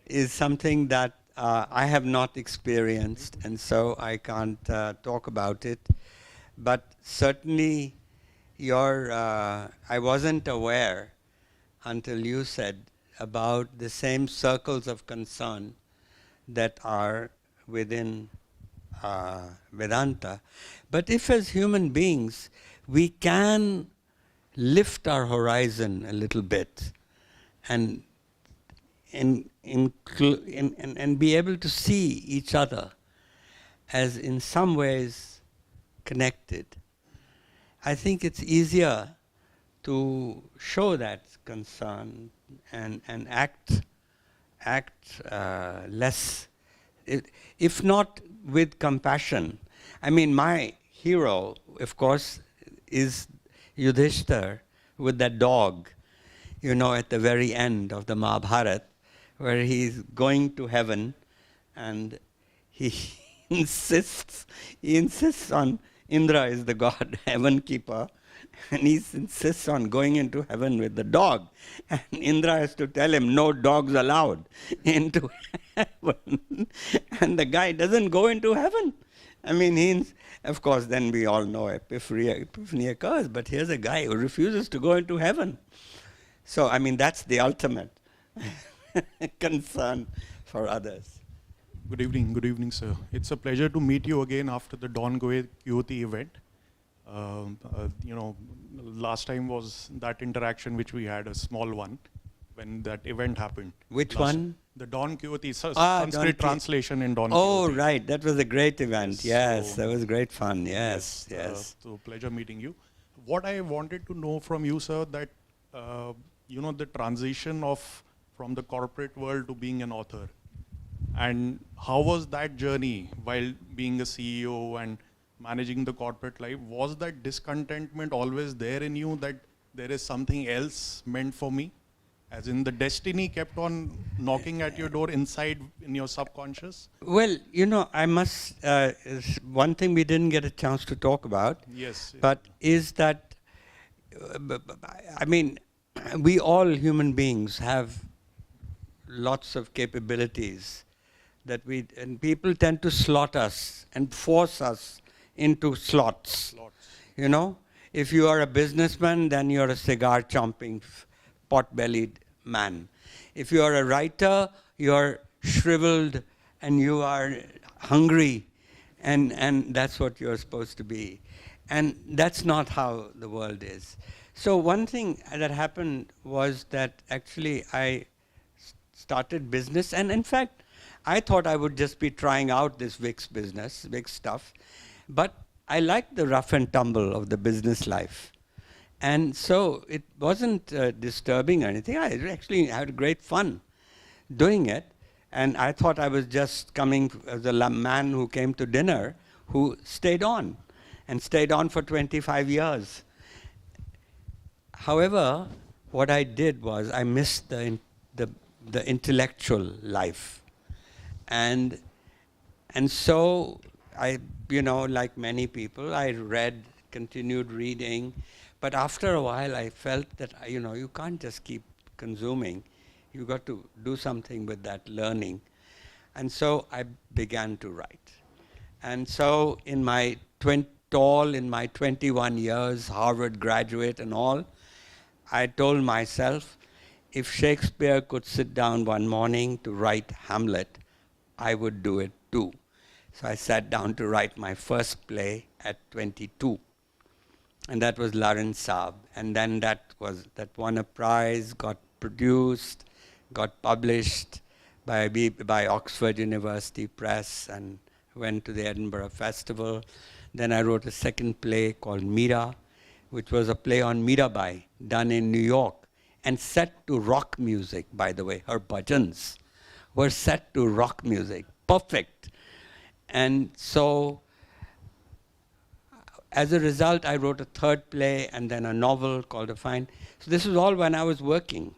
is something that I have not experienced, and so I can't talk about it. But certainly, I wasn't aware until you said about the same circles of concern that are within Vedanta. But if as human beings we can lift our horizon a little bit and be able to see each other as in some ways connected, I think it's easier to show that concern and act less, if not with compassion. My hero, of course, is Yudhishthir with that dog. you know, at the very end of the Mahabharata, where he's going to heaven, and he insists on, Indra is the god, heaven keeper, and he insists on going into heaven with the dog. And Indra has to tell him, no dogs allowed into heaven. And the guy doesn't go into heaven. I mean, of course, then we all know epiphany occurs, but here's a guy who refuses to go into heaven. So, I mean, that's the ultimate concern for others. Good evening, sir. It's a pleasure to meet you again after the Don Quixote event. Last time was that interaction which we had, a small one, when that event happened. Which one? The Don Quixote, Sanskrit translation in Don Oh, Quixote. right. That was a great event. Yes, So that was great fun. Yes. So pleasure meeting you. What I wanted to know from you, sir, that, the transition from the corporate world to being an author. And how was that journey while being a CEO and managing the corporate life? Was that discontentment always there in you, that there is something else meant for me? As in the destiny kept on knocking at your door inside in your subconscious? Well, I must, one thing we didn't get a chance to talk about, Yes. but is that, we all human beings have lots of capabilities and people tend to slot us and force us into slots. If you are a businessman, then you're a cigar-chomping, pot-bellied man. If you are a writer, you're shriveled and you are hungry, and that's what you're supposed to be. And that's not how the world is. So one thing that happened was that actually I started business, and in fact, I thought I would just be trying out this Wix stuff, but I liked the rough and tumble of the business life. And so it wasn't disturbing or anything. I actually had great fun doing it. And I thought I was just coming as a man who came to dinner, who stayed on for 25 years. However, what I did was I missed the intellectual life. And so I, like many people, I continued reading. But after a while, I felt that, you can't just keep consuming. You got to do something with that learning. And so I began to write. And so in my 21 years, Harvard graduate and all, I told myself, if Shakespeare could sit down one morning to write Hamlet, I would do it too. So I sat down to write my first play at 22. And that was Laran Saab. And then that won a prize, got produced, got published by Oxford University Press, and went to the Edinburgh Festival. Then I wrote a second play called Meera, which was a play on Mirabai, done in New York, and set to rock music, by the way. Her bhajans were set to rock music. Perfect. And so, as a result, I wrote a third play and then a novel called A Fine. So this was all when I was working.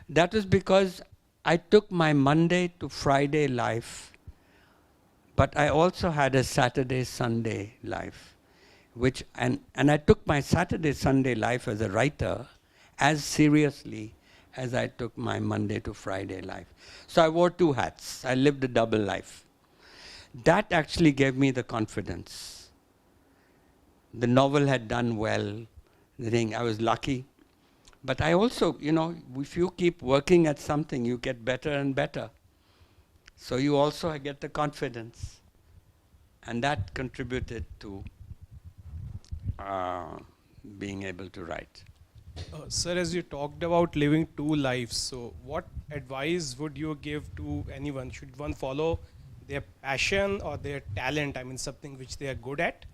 That was because I took my Monday to Friday life, but I also had a Saturday, Sunday life, and I took my Saturday, Sunday life as a writer as seriously as I took my Monday to Friday life. So I wore two hats. I lived a double life. That actually gave me the confidence. The novel had done well. I was lucky. But I also, if you keep working at something, you get better and better. So you also get the confidence. And that contributed to being able to write. Sir, as you talked about living two lives, so what advice would you give to anyone? Should one follow their passion or their talent, something which they are good at?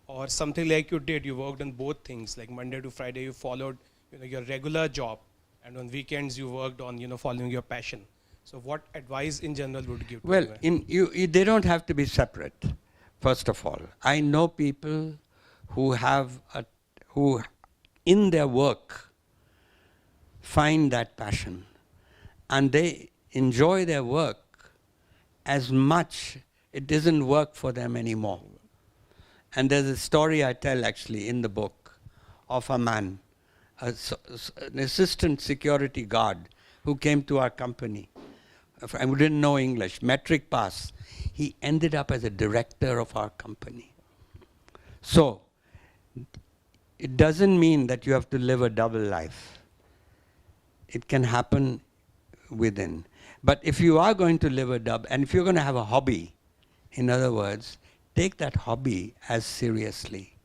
Or something like you did, you worked on both things, like Monday to Friday you followed your regular job, and on weekends you worked on following your passion. So what advice in general would you give to anyone? They don't have to be separate, first of all. I know people who in their work find that passion. And they enjoy their work as much, it doesn't work for them anymore. And there's a story I tell actually in the book of a man, an assistant security guard who came to our company. I didn't know English, metric pass. He ended up as a director of our company. So, it doesn't mean that you have to live a double life. It can happen within. But if you are going to live a double, and if you're going to have a hobby, in other words, take that hobby as seriously.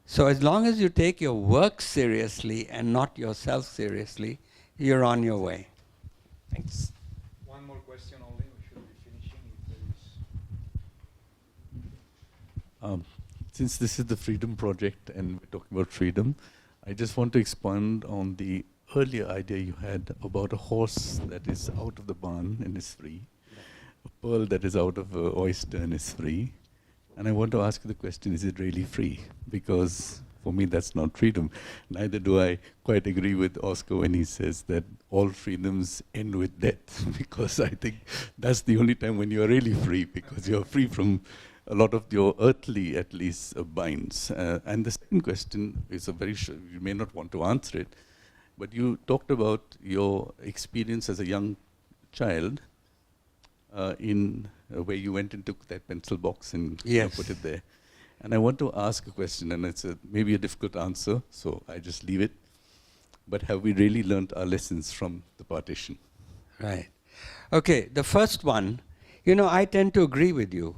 So as long as you take your work seriously and not yourself seriously, you're on your way. Thanks. One more question only, we should be finishing if there is. Since this is the Freedom Project and we're talking about freedom, I just want to expand on the earlier idea you had about a horse that is out of the barn and is free, a pearl that is out of an oyster and is free. And I want to ask you the question, is it really free? Because for me, that's not freedom. Neither do I quite agree with Òscar when he says that all freedoms end with death, because I think that's the only time when you're really free, because you're free from a lot of your earthly, at least, binds. And the second question is a very short, you may not want to answer it, but you talked about your experience as a young child in where you went and took that pencil box and Yes. put it there. And I want to ask a question, and it's maybe a difficult answer, so I just leave it. But have we really learnt our lessons from the partition? Right. Okay, the first one, I tend to agree with you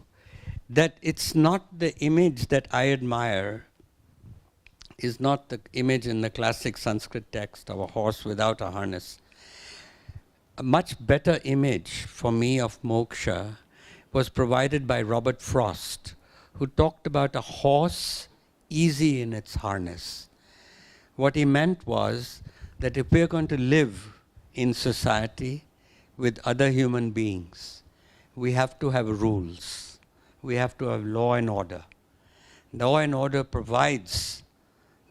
that it's not the image that I admire, is not the image in the classic Sanskrit text of a horse without a harness. A much better image for me of moksha was provided by Robert Frost, who talked about a horse easy in its harness. What he meant was that if we're going to live in society with other human beings, we have to have rules. We have to have law and order. Law and order provides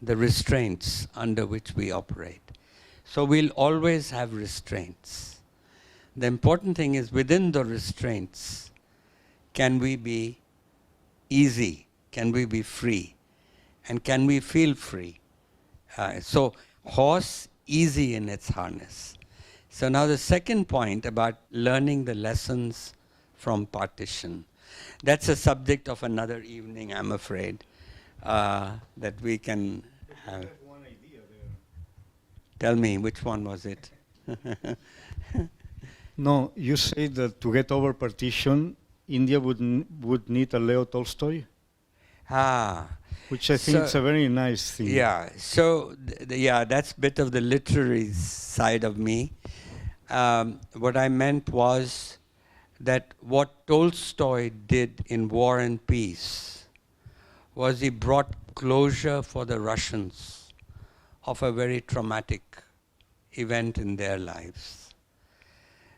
the restraints under which we operate. So we'll always have restraints. The important thing is within the restraints, can we be easy? Can we be free? And can we feel free? So horse easy in its harness. So now the second point about learning the lessons from partition. That's a subject of another evening, I'm afraid, that we can have. One idea there. Tell me, which one was it? No, you say that to get over partition, India would need a Leo Tolstoy, which I think is a very nice thing. Yeah, so that's a bit of the literary side of me. What I meant was that what Tolstoy did in War and Peace was he brought closure for the Russians of a very traumatic event in their lives.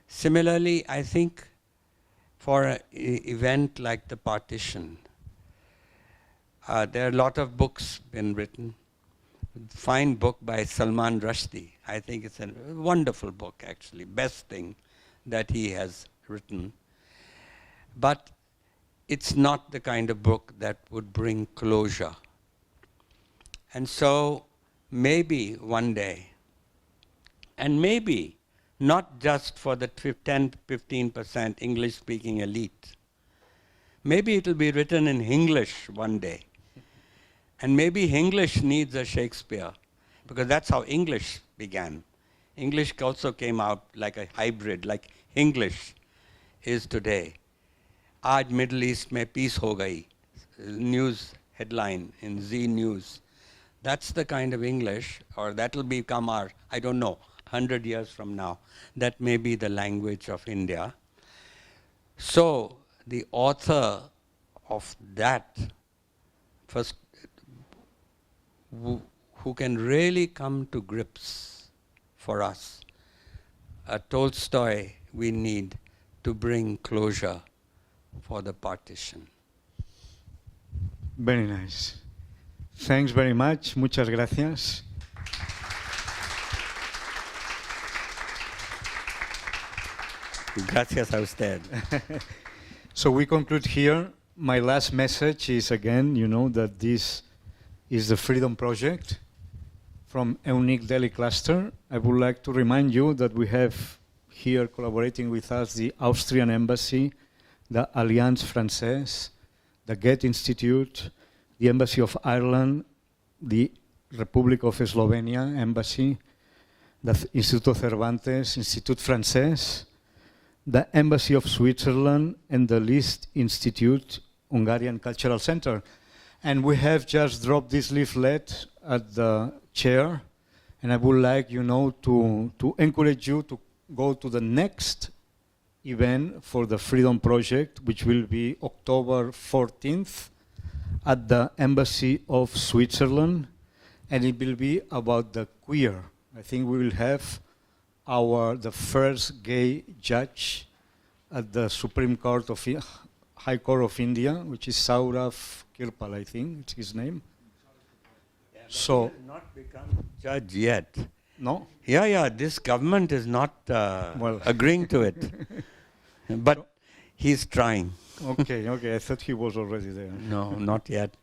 Similarly, I think for an event like the partition, there are a lot of books been written. Fine book by Salman Rushdie. I think it's a wonderful book, actually. Best thing that he has written. But it's not the kind of book that would bring closure. And so maybe one day, and maybe not just for the 10-15% English-speaking elite, maybe it will be written in English one day. And maybe English needs a Shakespeare, because that's how English began. English also came out like a hybrid, like English is today. Aaj Middle East mein peace ho gayi. News headline in Z News. That's the kind of English, or that will become our, I don't know, 100 years from now, that may be the language of India. So the author of that, first, who can really come to grips for us, a Tolstoy we need to bring closure for the partition. Very nice. Thanks very much. Muchas gracias. Gracias a usted. So we conclude here. My last message is again, that this is the Freedom Project from Eunice Delhi Cluster. I would like to remind you that we have here collaborating with us the Austrian Embassy, the Alliance Française, the Goethe Institute, the Embassy of Ireland, the Republic of Slovenia Embassy, the Instituto Cervantes, Institut Francès, the Embassy of Switzerland, and the Liszt Institute, Hungarian Cultural Center. And we have just dropped this leaflet at the chair, and I would like, to encourage you to go to the next event for the Freedom Project, which will be October 14th at the Embassy of Switzerland, and it will be about the queer. I think we will have the first gay judge at the Supreme Court of High Court of India, which is Saurav Kirpal, I think it's his name. Yeah, so he has not become judge yet. No? Yeah, this government is not agreeing to it. But he's trying. Okay, I thought he was already there. No, not yet.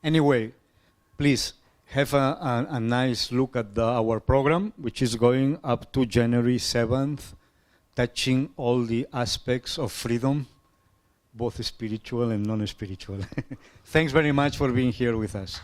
Anyway, please have a nice look at our program, which is going up to January 7th, touching all the aspects of freedom, both spiritual and non-spiritual. Thanks very much for being here with us.